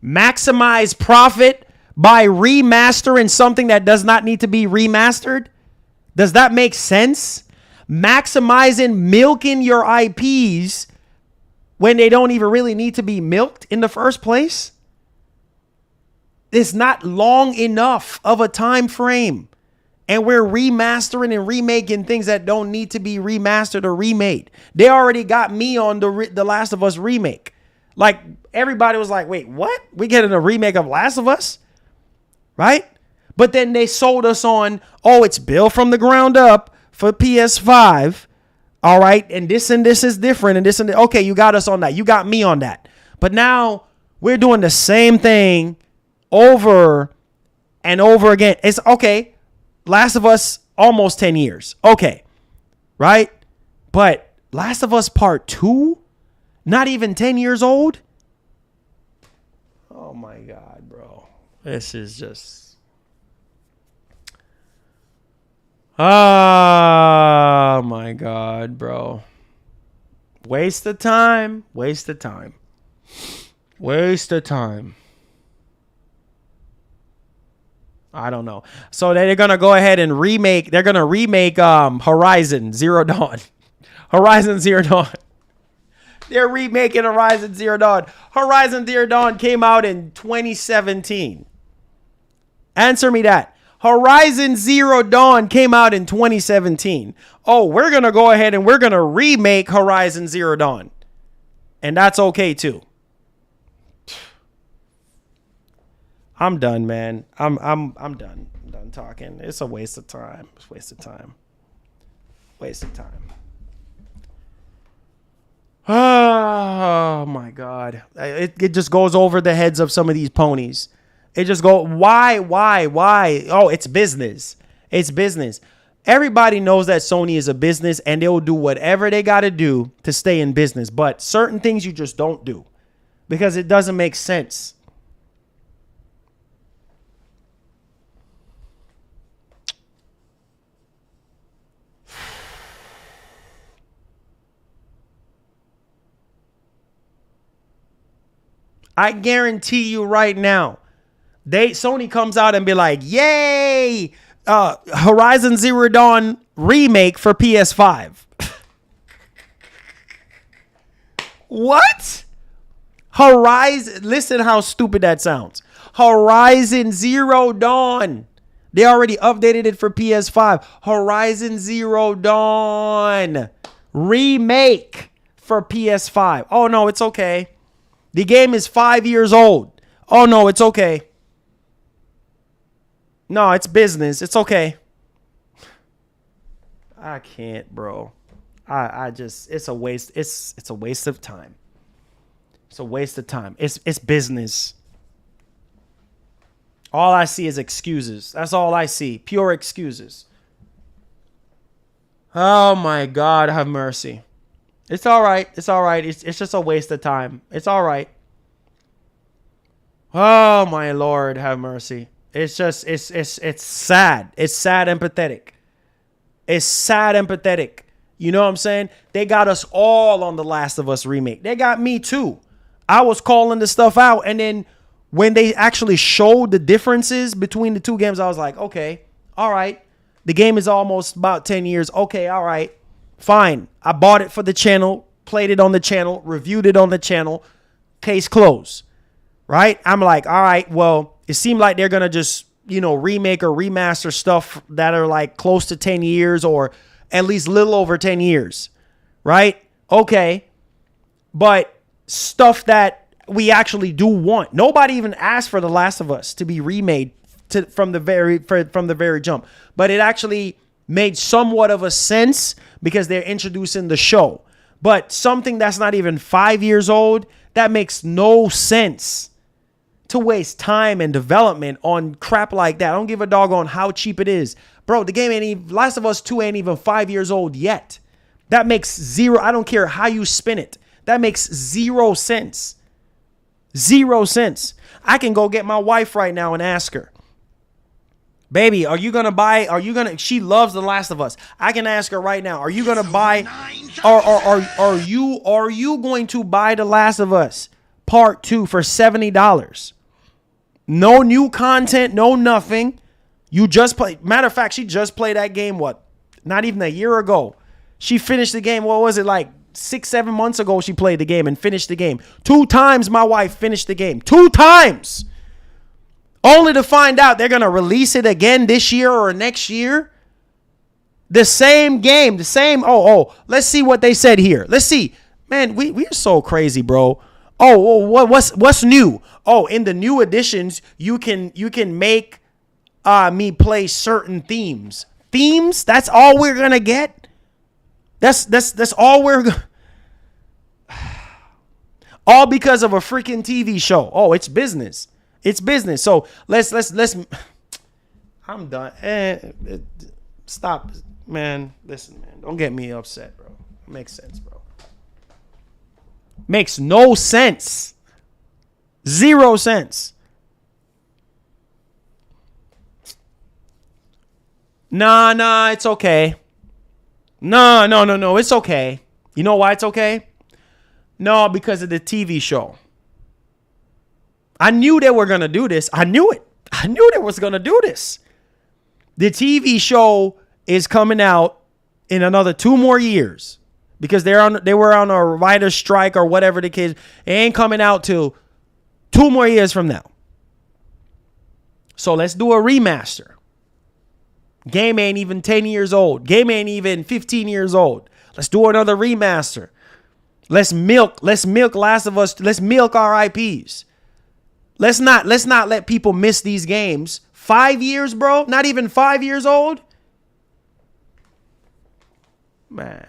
Maximize profit by remastering something that does not need to be remastered? Does that make sense? Maximizing, milking your IPs when they don't even really need to be milked in the first place? It's not long enough of a time frame. And we're remastering and remaking things that don't need to be remastered or remade. They already got me on the Last of Us remake. Like, everybody was like, wait, what? We getting a remake of Last of Us? Right? But then they sold us on, it's built from the ground up for PS5. All right. And this is different. And this and okay, you got us on that. You got me on that. But now we're doing the same thing over and over again. It's okay. Last of Us, almost 10 years. Okay. Right? But Last of Us Part 2? Not even 10 years old? Oh my God, bro. This is just... Oh my God, bro. Waste of time. Waste of time. Waste of time. I don't know. So they're going to go ahead and remake. They're going to remake Horizon Zero Dawn. Horizon Zero Dawn. They're remaking Horizon Zero Dawn. Horizon Zero Dawn came out in 2017. Answer me that. Horizon Zero Dawn came out in 2017. Oh, we're going to go ahead and we're going to remake Horizon Zero Dawn. And that's okay too. I'm done, man. I'm done. I'm done talking. It's a waste of time. It's a waste of time. Waste of time. Oh my God. It just goes over the heads of some of these ponies. It just go, why? Oh, it's business. It's business. Everybody knows that Sony is a business and they will do whatever they got to do to stay in business. But certain things you just don't do because it doesn't make sense. I guarantee you right now, Sony comes out and be like, yay, Horizon Zero Dawn remake for PS5. What? Listen how stupid that sounds. Horizon Zero Dawn. They already updated it for PS5. Horizon Zero Dawn remake for PS5. Oh, no, it's okay. The game is 5 years old. Oh, no, it's okay. No, it's business. It's okay. I can't, bro. I just, it's a waste. It's a waste of time. It's a waste of time. It's business. All I see is excuses. That's all I see. Pure excuses. Oh, my God, have mercy. It's all right. It's all right. It's just a waste of time. It's all right. Oh, my Lord, have mercy. It's just, it's sad. It's sad and pathetic. It's sad and pathetic. You know what I'm saying? They got us all on The Last of Us remake. They got me too. I was calling the stuff out. And then when they actually showed the differences between the two games, I was like, okay, all right. The game is almost about 10 years. Okay, all right. Fine. I bought it for the channel, played it on the channel, reviewed it on the channel. Case closed. Right? I'm like, all right, well, it seemed like they're going to just, remake or remaster stuff that are like close to 10 years or at least a little over 10 years. Right? Okay. But stuff that we actually do want. Nobody even asked for The Last of Us to be remade from the very jump. But it actually made somewhat of a sense because they're introducing the show. But something that's not even 5 years old, that makes no sense to waste time and development on crap like that. I don't give a dog on how cheap it is. Bro, the game ain't even, Last of Us 2 ain't even 5 years old yet. That makes zero, I don't care how you spin it. That makes 0 sense. 0 sense. I can go get my wife right now and ask her, baby, she loves The Last of Us. I can ask her right now, are you going to buy, are you going to buy The Last of Us Part 2 for $70? No new content, no nothing. You just play. Matter of fact, she just played that game, not even a year ago. She finished the game, what was it, like 6-7 months ago she played the game and finished the game. 2 times my wife finished the game. 2 times. Only to find out they're going to release it again this year or next year. The same game, the same. Let's see what they said here. Let's see. Man, we're so crazy, bro. What's new? In the new editions, you can make me play certain themes. Themes? That's all we're going to get? That's all we're all because of a freaking TV show. Oh, it's business. It's business. So let's I'm done. Stop, man. Listen, man. Don't get me upset, bro. It makes sense, bro. Makes no sense. 0 sense. Nah, it's okay. No, it's okay. You know why it's okay? No, because of the TV show. I knew they were going to do this. I knew it. I knew they was going to do this. The TV show is coming out in another 2 more years because they were on a writer's strike or whatever the case. It ain't coming out till 2 more years from now. So let's do a remaster. Game ain't even 10 years old. Game ain't even 15 years old. Let's do another remaster. Let's milk Last of Us. Let's milk our IPs. Let's not let people miss these games. 5 years, bro? Not even 5 years old? Man.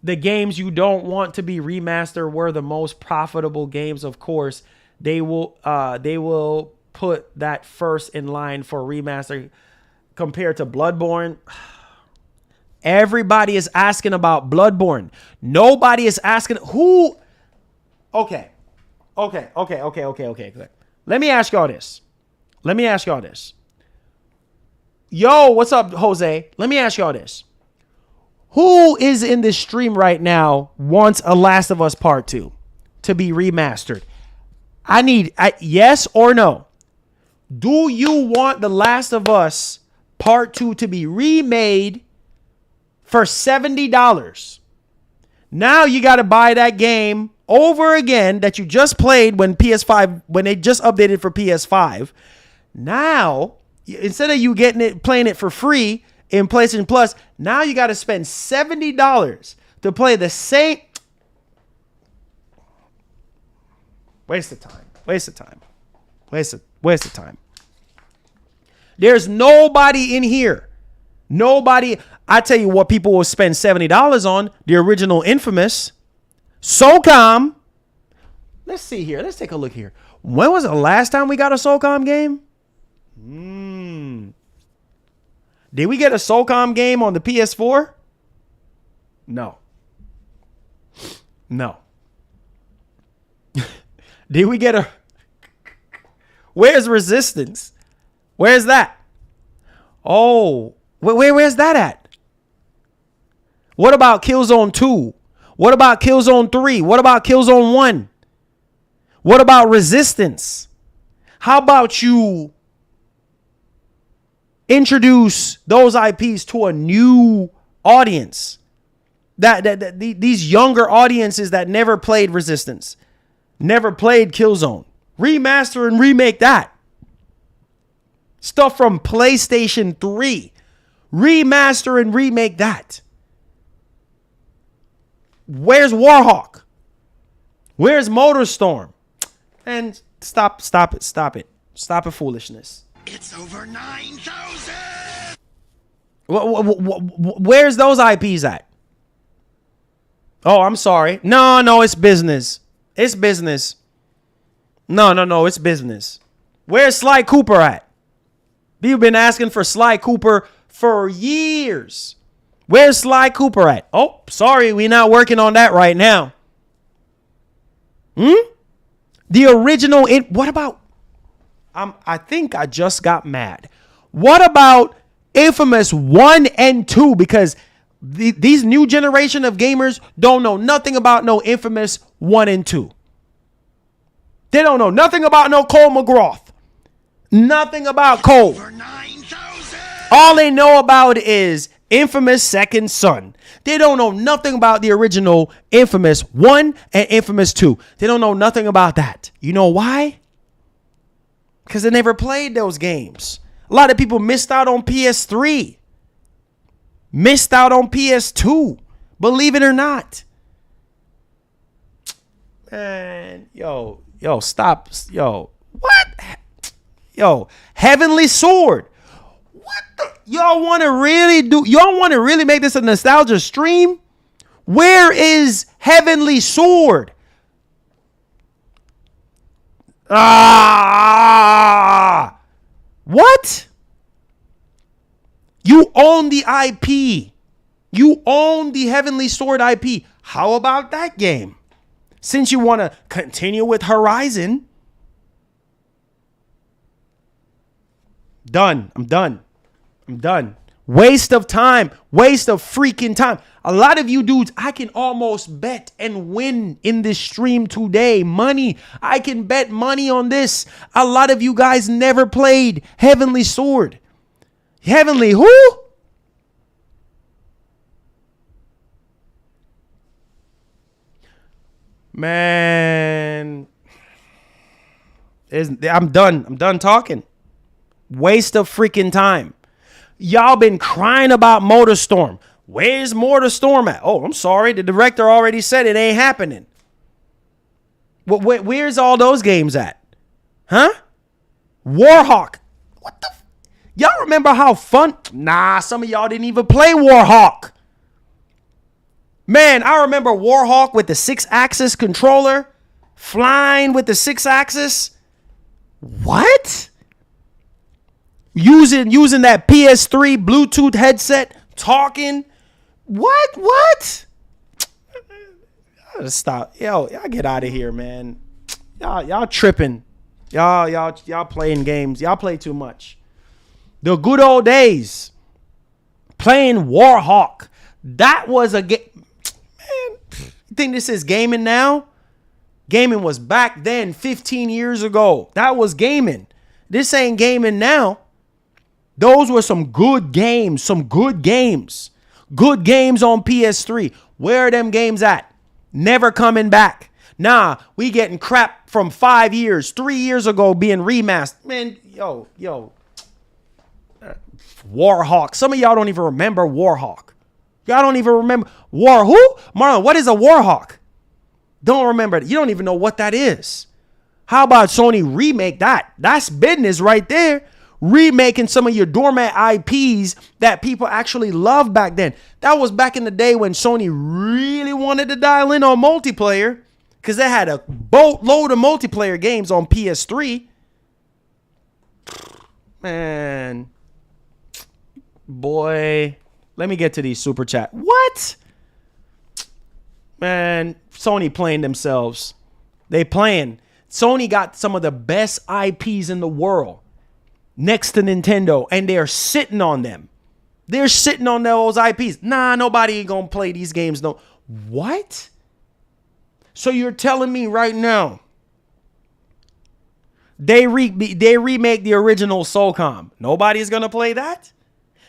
The games you don't want to be remastered were the most profitable games, of course. They will put that first in line for remaster compared to Bloodborne. Everybody is asking about Bloodborne. Nobody is asking who. Okay. Let me ask y'all this. Yo, what's up, Jose? Let me ask y'all this. Who is in this stream right now wants a Last of Us Part 2 to be remastered? I need yes or no. Do you want The Last of Us Part 2 to be remade for $70? Now you got to buy that game over again that you just played when PS5, when they just updated for PS5. Now, instead of you playing it for free in PlayStation Plus, now you got to spend $70 to play the same. Waste of time. There's nobody in here. Nobody. I tell you what people will spend $70 on. The original Infamous. SOCOM. Let's see here. Let's take a look here. When was the last time we got a SOCOM game? Did we get a SOCOM game on the PS4? No. Did we get a... Where's Resistance? Where's that? Oh, where's that at? What about Killzone 2? What about Killzone 3? What about Killzone 1? What about Resistance? How about you introduce those IPs to a new audience? These younger audiences that never played Resistance, never played Killzone. Remaster and remake that. Stuff from PlayStation 3. Remaster and remake that. Where's Warhawk? Where's Motorstorm? And stop it. Stop it, foolishness. It's over 9,000. Where's those IPs at? Oh, I'm sorry. No, it's business. It's business. No, it's business. Where's Sly Cooper at? People been asking for Sly Cooper for years. Where's Sly Cooper at? Oh, sorry, we're not working on that right now. The original. What about? I think I just got mad. What about Infamous 1 and 2? Because these new generation of gamers don't know nothing about no Infamous 1 and 2. They don't know nothing about no Cole McGrath. Nothing about Cole. Over 9,000. All they know about is Infamous Second Son. They don't know nothing about the original Infamous 1 and Infamous 2. They don't know nothing about that. You know why? Because they never played those games. A lot of people missed out on PS3. Missed out on PS2. Believe it or not. Man, yo, stop. Yo, what? Yo, Heavenly Sword. What the? Y'all want to really make this a nostalgia stream? Where is Heavenly Sword? What? You own the IP. You own the Heavenly Sword IP. How about that game? Since you want to continue with Horizon. I'm done. Waste of time. Waste of freaking time. A lot of you dudes, I can almost bet and win in this stream today. Money. I can bet money on this. A lot of you guys never played Heavenly Sword. Heavenly who? Man, I'm done. I'm done talking. Waste of freaking time. Y'all been crying about MotorStorm. Where's MotorStorm at? Oh, I'm sorry. The director already said it ain't happening. Where's all those games at? Huh? Warhawk. What the? Y'all remember how fun? Nah, some of y'all didn't even play Warhawk. Man, I remember Warhawk with the 6-axis controller. Flying with the 6-axis. What? Using that PS3 Bluetooth headset. Talking. What? Stop. Yo, y'all get out of here, man. Y'all tripping. Y'all playing games. Y'all play too much. The good old days. Playing Warhawk. That was a game. Man, you think this is gaming now? Gaming was back then, 15 years ago. That was gaming. This ain't gaming now. Those were some good games. Good games on PS3. Where are them games at? Never coming back. Nah, we getting crap from 3 years ago being remastered. Man, yo. Warhawk. Some of y'all don't even remember Warhawk. Y'all don't even remember who? Marlon, what is a Warhawk? Don't remember it. You don't even know what that is. How about Sony remake that? That's business right there. Remaking some of your dormant IPs that people actually loved back then. That was back in the day when Sony really wanted to dial in on multiplayer because they had a boatload of multiplayer games on PS3. Man. Boy. Let me get to these super chat. What? Man, Sony playing themselves. They playing. Sony got some of the best IPs in the world next to Nintendo, and they're sitting on them. They're sitting on those IPs. Nah, nobody ain't gonna play these games. No. What? So you're telling me right now they remake the original SOCOM. Nobody's gonna play that?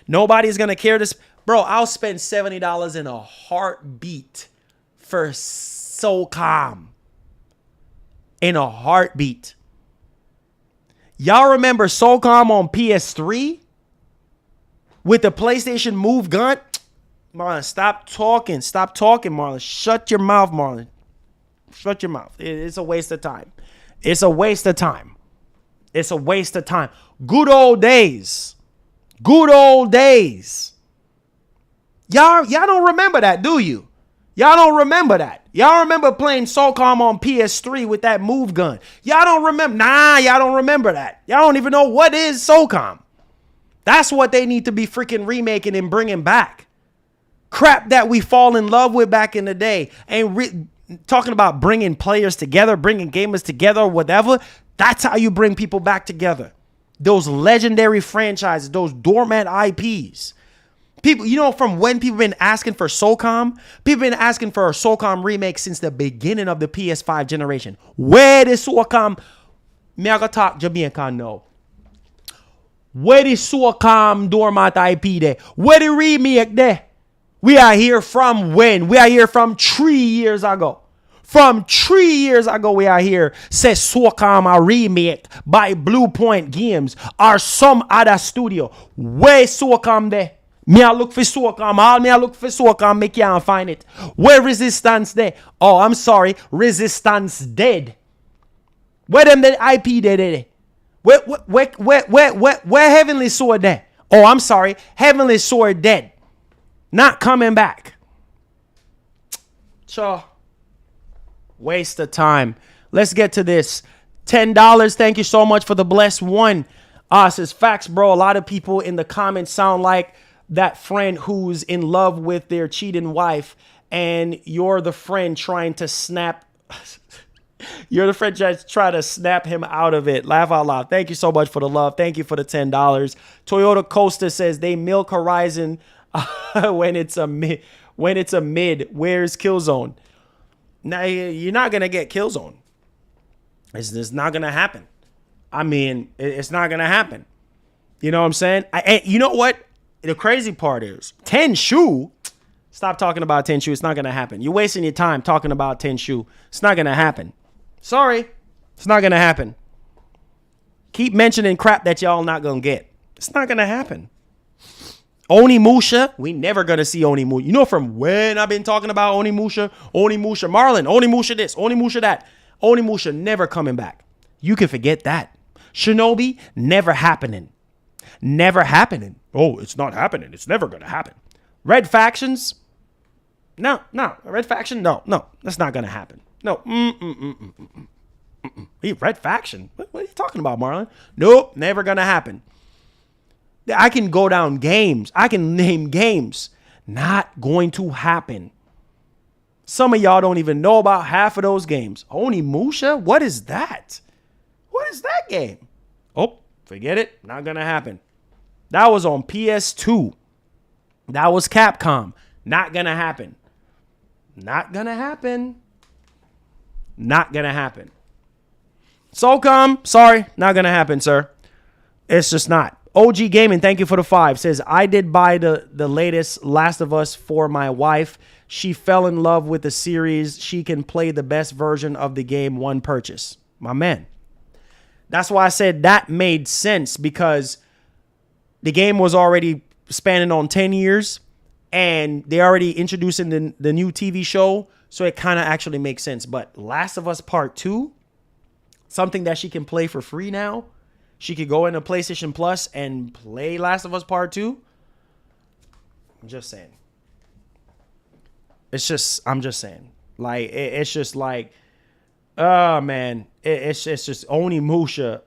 Nobody's gonna care this. Bro, I'll spend $70 in a heartbeat for SOCOM. In a heartbeat. Y'all remember SOCOM on PS3? With the PlayStation Move gun? Marlon, stop talking. Stop talking, Marlon. Shut your mouth, Marlon. Shut your mouth. It's a waste of time. It's a waste of time. It's a waste of time. Good old days. Good old days. Y'all don't remember that, do you? Y'all don't remember that. Y'all remember playing SOCOM on PS3 with that move gun. Y'all don't remember. Nah, y'all don't remember that. Y'all don't even know what is SOCOM. That's what they need to be freaking remaking and bringing back. Crap that we fall in love with back in the day. And talking about bringing players together, bringing gamers together, whatever. That's how you bring people back together. Those legendary franchises, those dormant IPs. People, you know, from when people been asking for SOCOM, people been asking for a SOCOM remake since the beginning of the PS5 generation. Where the SOCOM? Me I go talk Jamaican now. Where the SOCOM Dormant IP there? Where the remake there? We are here from when? We are here from 3 years ago. From 3 years ago, we are here. Says SOCOM a remake by Blue Point Games or some other studio. Where SOCOM there? Me I look for SOCOM. All me I look for SOCOM. Me can't find it. Where Resistance there? Oh, I'm sorry. Resistance dead. Where them the IP there? Where Heavenly Sword there? Oh, I'm sorry. Heavenly Sword dead. Not coming back. So, waste of time. Let's get to this. $10. Thank you so much for the blessed one. Says facts, bro. A lot of people in the comments sound like that friend who's in love with their cheating wife, and you're the friend trying to snap. You're the friend trying to snap him out of it. Laugh out loud. Thank you so much for the love. Thank you for the $10. Toyota Coaster says they milk Horizon when it's a mid. Where's Killzone? Now you're not gonna get Killzone. It's just not gonna happen. I mean, it's not gonna happen. You know what I'm saying? And you know what? The crazy part is Tenshu. Stop talking about Tenchu. It's not going to happen. You're wasting your time talking about Tenchu. It's not going to happen. Sorry. It's not going to happen. Keep mentioning crap that y'all not going to get. It's not going to happen. Onimusha. We never going to see Onimusha. You know from when I've been talking about Onimusha? Onimusha Marlin. Onimusha this. Onimusha that. Onimusha never coming back. You can forget that. Shinobi, never happening. Never happening. Oh, it's not happening. It's never going to happen. Red factions? No. Red faction? No. That's not going to happen. No. Red faction? What are you talking about, Marlon? Nope. Never going to happen. I can go down games. I can name games. Not going to happen. Some of y'all don't even know about half of those games. Onimusha? What is that? What is that game? Oh, forget it. Not going to happen. That was on PS2. That was Capcom. Not going to happen. Not going to happen. Not going to happen. SOCOM, sorry. Not going to happen, sir. It's just not. OG Gaming, thank you for the 5. Says, I did buy the latest Last of Us for my wife. She fell in love with the series. She can play the best version of the game one purchase. My man. That's why I said that made sense, because the game was already spanning on 10 years and they already introducing the new TV show. So it kind of actually makes sense. But Last of Us Part 2, something that she can play for free now. She could go into PlayStation Plus and play Last of Us Part 2. I'm just saying. I'm just saying. Like, it's just like, oh, man. It's just Onimusha.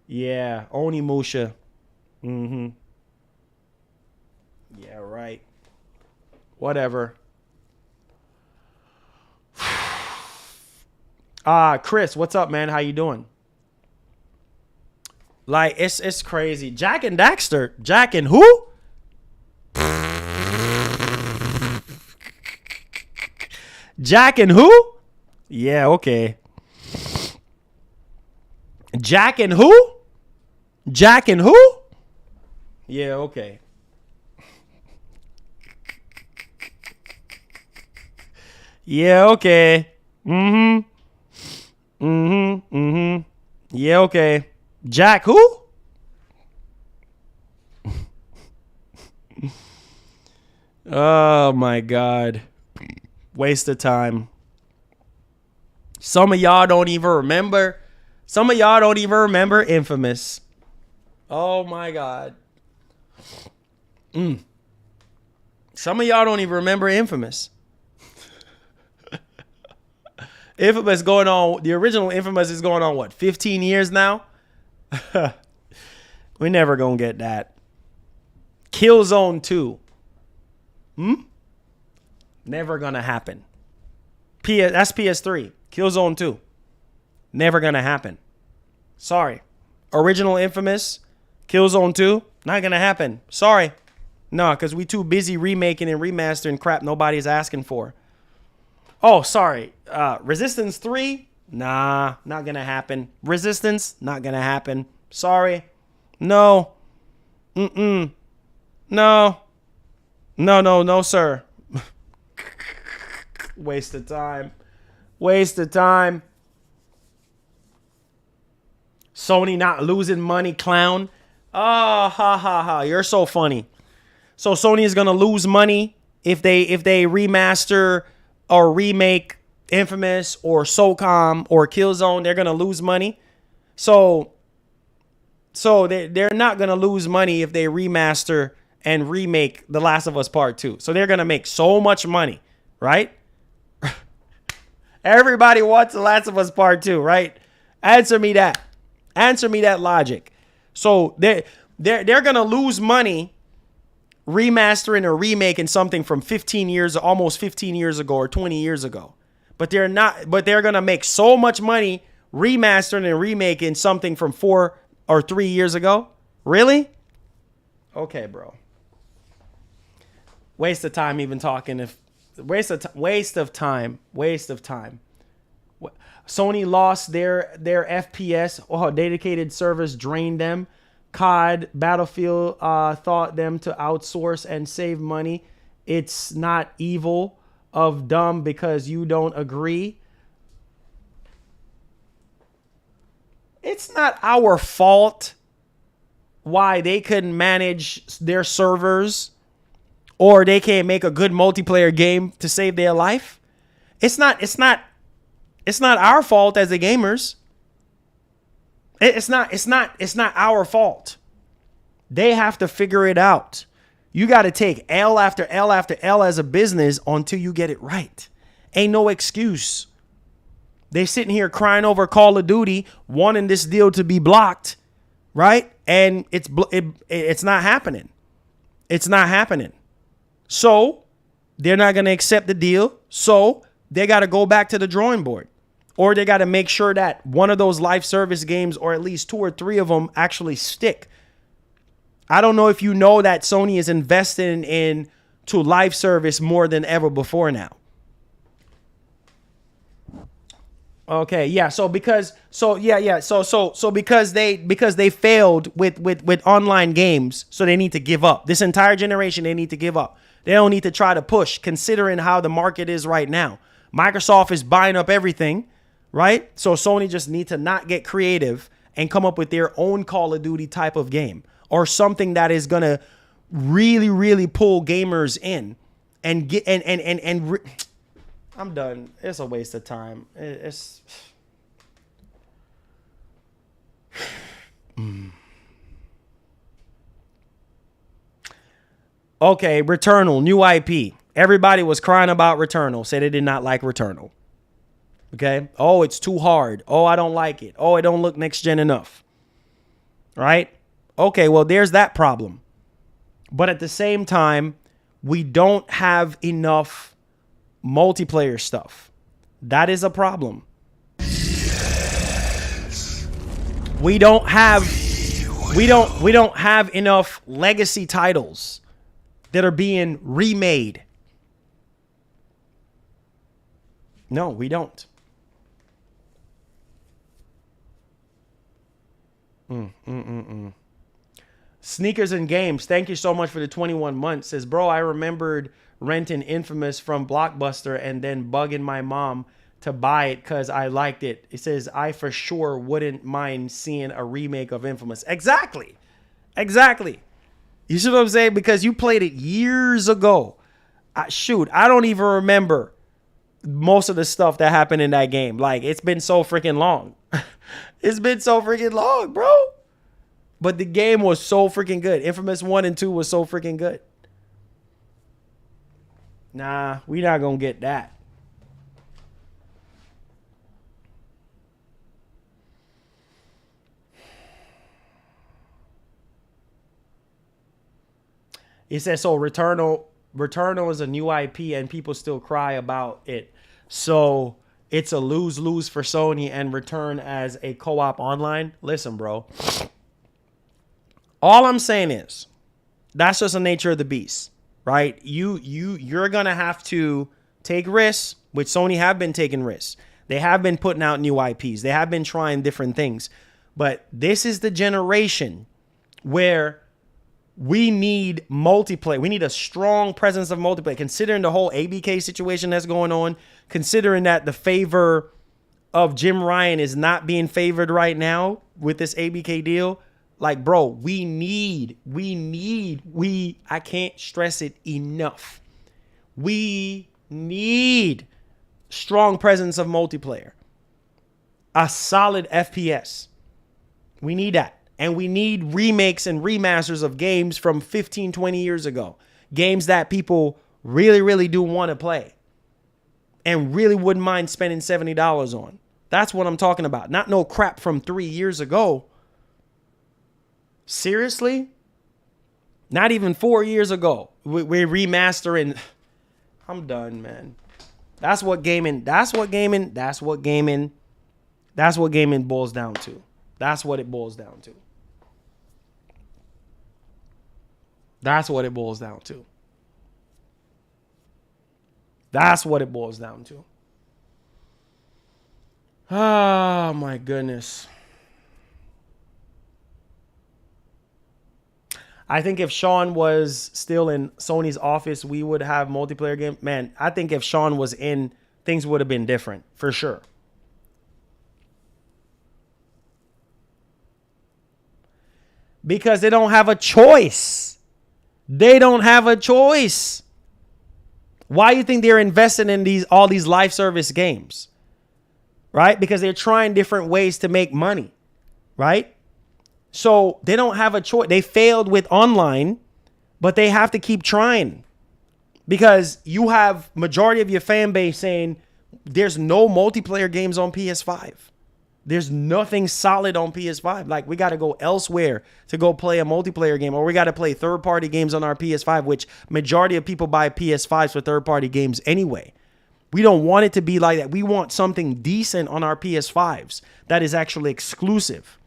Yeah, Onimusha. Mm-hmm. Yeah, right. Whatever. Chris, what's up, man? How you doing? Like, it's crazy. Jack and Daxter. Jack and who? Jack and who? Yeah, okay. Jack and who? Jack and who? Yeah, okay. Yeah, okay. Mm-hmm. Yeah, okay. Jack who? Oh my God. Waste of time. Some of y'all don't even remember. Some of y'all don't even remember Infamous. Oh my God. Some of y'all don't even remember Infamous. Infamous going on, the original Infamous is going on what, 15 years now? We're never gonna get that. Killzone 2. Never gonna happen. That's PS3. Killzone 2. Never gonna happen. Sorry. Original Infamous, Killzone 2, not gonna happen. Sorry. No, because we too busy remaking and remastering crap nobody's asking for. Oh, sorry. Resistance 3? Nah, not gonna happen. Resistance? Not gonna happen. Sorry. No. No. No, sir. Waste of time. Waste of time. Sony not losing money, clown. Oh, ha. You're so funny. So Sony is gonna lose money if they remaster or remake Infamous or SOCOM or Killzone. They're gonna lose money. So they're not gonna lose money if they remaster and remake The Last of Us Part 2. So they're gonna make so much money, right? Everybody wants The Last of Us Part 2, right? Answer me that. Answer me that logic. So they're gonna lose money remastering or remaking something from 15 years, almost 15 years ago or 20 years ago. But they're going to make so much money remastering and remaking something from 4 or 3 years ago. Really? Okay, bro. Waste of time even talking. Waste of time. Sony lost their FPS. Oh, dedicated servers drained them. COD, Battlefield thought them to outsource and save money. It's not evil of dumb because you don't agree. It's not our fault why they couldn't manage their servers or they can't make a good multiplayer game to save their life. It's not our fault as the gamers. It's not our fault. They have to figure it out. You got to take L after L after L as a business until you get it right. Ain't no excuse. They sitting here crying over Call of Duty, wanting this deal to be blocked, right? And it's not happening. It's not happening. So they're not going to accept the deal. So they got to go back to the drawing board. Or they got to make sure that one of those live service games, or at least 2 or 3 of them, actually stick. I don't know if you know that Sony is investing into live service more than ever before now. Okay, yeah. So because they failed with online games, so they need to give up. This entire generation, they need to give up. They don't need to try to push, considering how the market is right now. Microsoft is buying up everything, right? So Sony just need to not get creative and come up with their own Call of Duty type of game, or something that is gonna really, really pull gamers in and get I'm done. It's a waste of time. It's Okay, Returnal, new IP. Everybody was crying about Returnal. Said they did not like Returnal. Okay? Oh, it's too hard. Oh, I don't like it. Oh, it don't look next gen enough. Right? Okay, well, there's that problem. But at the same time, we don't have enough multiplayer stuff. That is a problem. We don't have enough legacy titles that are being remade. No, we don't. Sneakers and Games, thank you so much for the 21 months. Says, bro, I remembered renting Infamous from Blockbuster and then bugging my mom to buy it because I liked it. It says, I for sure wouldn't mind seeing a remake of Infamous. Exactly. You see what I'm saying? Because you played it years ago. I don't even remember most of the stuff that happened in that game. Like, it's been so freaking long. It's been so freaking long, bro. But the game was so freaking good. Infamous 1 and 2 was so freaking good. Nah, we not gonna get that. It says, so Returnal is a new IP and people still cry about it. So it's a lose-lose for Sony and Return as a co-op online. Listen, bro. All I'm saying is that's just the nature of the beast, right? You're going to have to take risks, which Sony have been taking risks. They have been putting out new IPs. They have been trying different things. But this is the generation where we need multiplayer. We need a strong presence of multiplayer. Considering the whole ABK situation that's going on, considering that the favor of Jim Ryan is not being favored right now with this ABK deal, like, bro, I can't stress it enough. We need strong presence of multiplayer. A solid FPS. We need that. And we need remakes and remasters of games from 15, 20 years ago. Games that people really, really do want to play. And really wouldn't mind spending $70 on. That's what I'm talking about. Not no crap from 3 years ago. Seriously? Not even 4 years ago. We're remastering. I'm done, man. That's what gaming boils down to. That's what it boils down to. That's what it boils down to. That's what it boils down to. Oh, my goodness. I think if Sean was still in Sony's office, we would have multiplayer game. Man, I think if Sean was in, things would have been different for sure. Because they don't have a choice. They don't have a choice. Why do you think they're investing in all these live service games? Right? Because they're trying different ways to make money. Right? So they don't have a choice. They failed with online, but they have to keep trying. Because you have majority of your fan base saying there's no multiplayer games on PS5. There's nothing solid on PS5. Like, we got to go elsewhere to go play a multiplayer game, or we got to play third-party games on our PS5, which majority of people buy PS5s for third-party games anyway. We don't want it to be like that. We want something decent on our PS5s that is actually exclusive.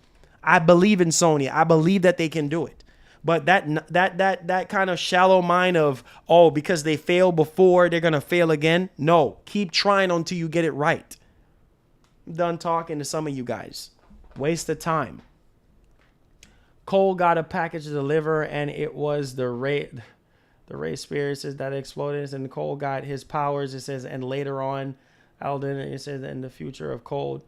I believe in Sony. I believe that they can do it. But that kind of shallow mind of, oh, because they failed before, they're going to fail again. No, keep trying until you get it right. I'm done talking to some of you guys. Waste of time. Cole got a package to deliver, and it was the Ray spirits that exploded. And Cole got his powers. It says, and later on, Alden, it says, in the future of Cole.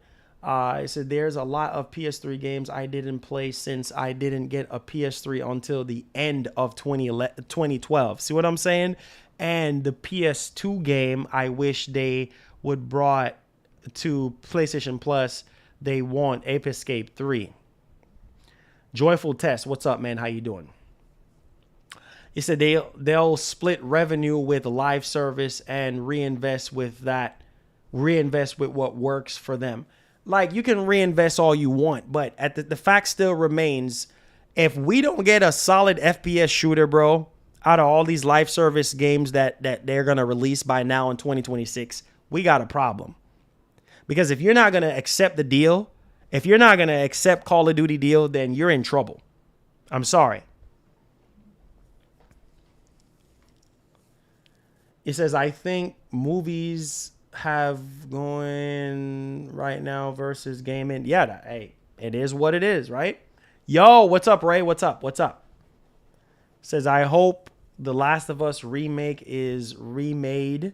It said, there's a lot of PS3 games I didn't play since I didn't get a PS3 until the end of 2012. See what I'm saying? And the PS2 game, I wish they would brought to PlayStation Plus. They want Ape Escape 3. Joyful Test, what's up, man? How you doing? He said they'll split revenue with live service and reinvest with what works for them. Like, you can reinvest all you want, but the fact still remains, if we don't get a solid FPS shooter, bro, out of all these live service games that they're going to release by now in 2026, we got a problem. Because if you're not going to accept the deal, if you're not going to accept Call of Duty deal, then you're in trouble. I'm sorry. It says, I think movies have going right now versus gaming. Yeah, hey, it is what it is, right? Yo, what's up, Ray? What's up? It says, I hope The Last of Us remake is remade.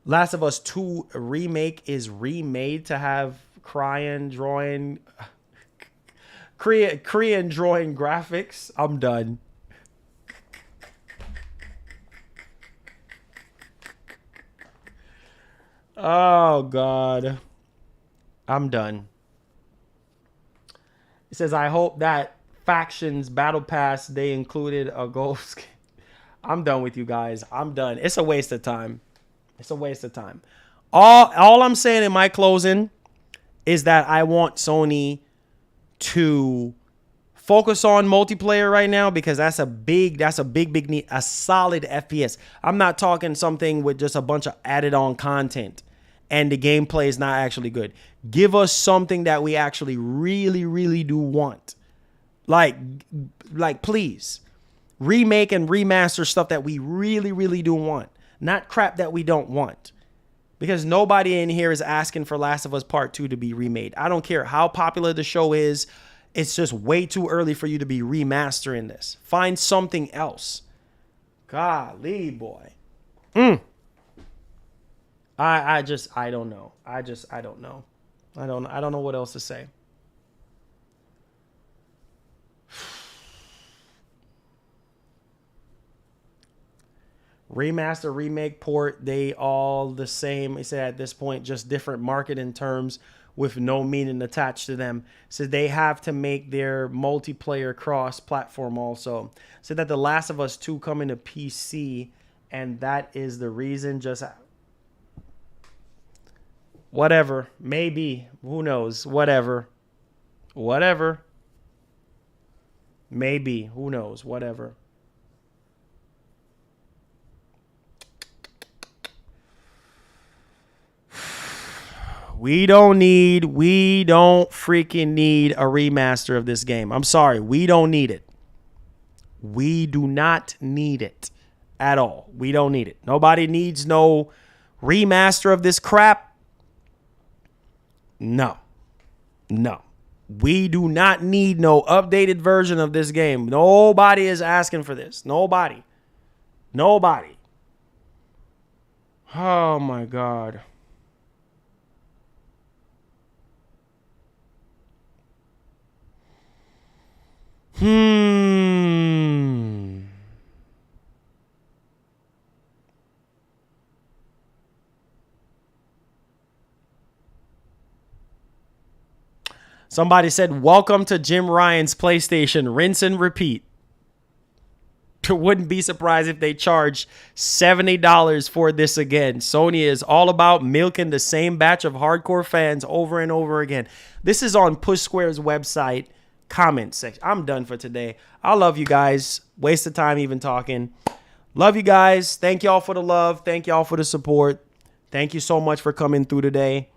Last of Us 2 remake is remade to have Korean drawing graphics. I'm done. Oh, God. I'm done. It says, I hope that Factions Battle Pass, they included a ghost. I'm done with you guys. I'm done. It's a waste of time. All I'm saying in my closing is that I want Sony to focus on multiplayer right now, because that's a big need, a solid FPS. I'm not talking something with just a bunch of added on content and the gameplay is not actually good. Give us something that we actually really, really do want. Like please remake and remaster stuff that we really, really do want. Not crap that we don't want. Because nobody in here is asking for Last of Us Part 2 to be remade. I don't care how popular the show is. It's just way too early for you to be remastering this. Find something else. Golly, boy. I don't know. I don't know. I don't know what else to say. Remaster, remake, port, they all the same. He said at this point, just different marketing terms with no meaning attached to them. So they have to make their multiplayer cross-platform also. So that The Last of Us 2 coming to PC, and that is the reason. Just whatever, maybe, who knows, whatever, maybe, who knows, whatever. We don't freaking need a remaster of this game. I'm sorry. We don't need it. We do not need it at all. We don't need it. Nobody needs no remaster of this crap. No. We do not need no updated version of this game. Nobody is asking for this. Nobody. Nobody. Oh my God. Somebody said, welcome to Jim Ryan's PlayStation. Rinse and repeat. Wouldn't be surprised if they charge $70 for this again. Sony is all about milking the same batch of hardcore fans over and over again. This is on Push Square's website comment section. I'm done for today. I love you guys. Waste of time even talking. Love you guys. Thank y'all for the love. Thank y'all for the support. Thank you so much for coming through today.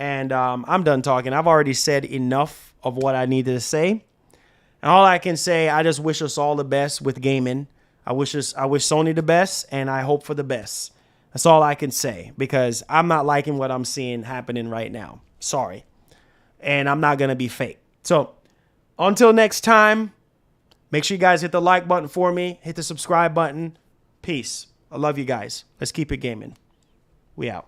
And I'm done talking. I've already said enough of what I needed to say. And all I can say, I just wish us all the best with gaming. I wish Sony the best, and I hope for the best. That's all I can say, because I'm not liking what I'm seeing happening right now. Sorry. And I'm not going to be fake. So until next time, make sure you guys hit the like button for me. Hit the subscribe button. Peace. I love you guys. Let's keep it gaming. We out.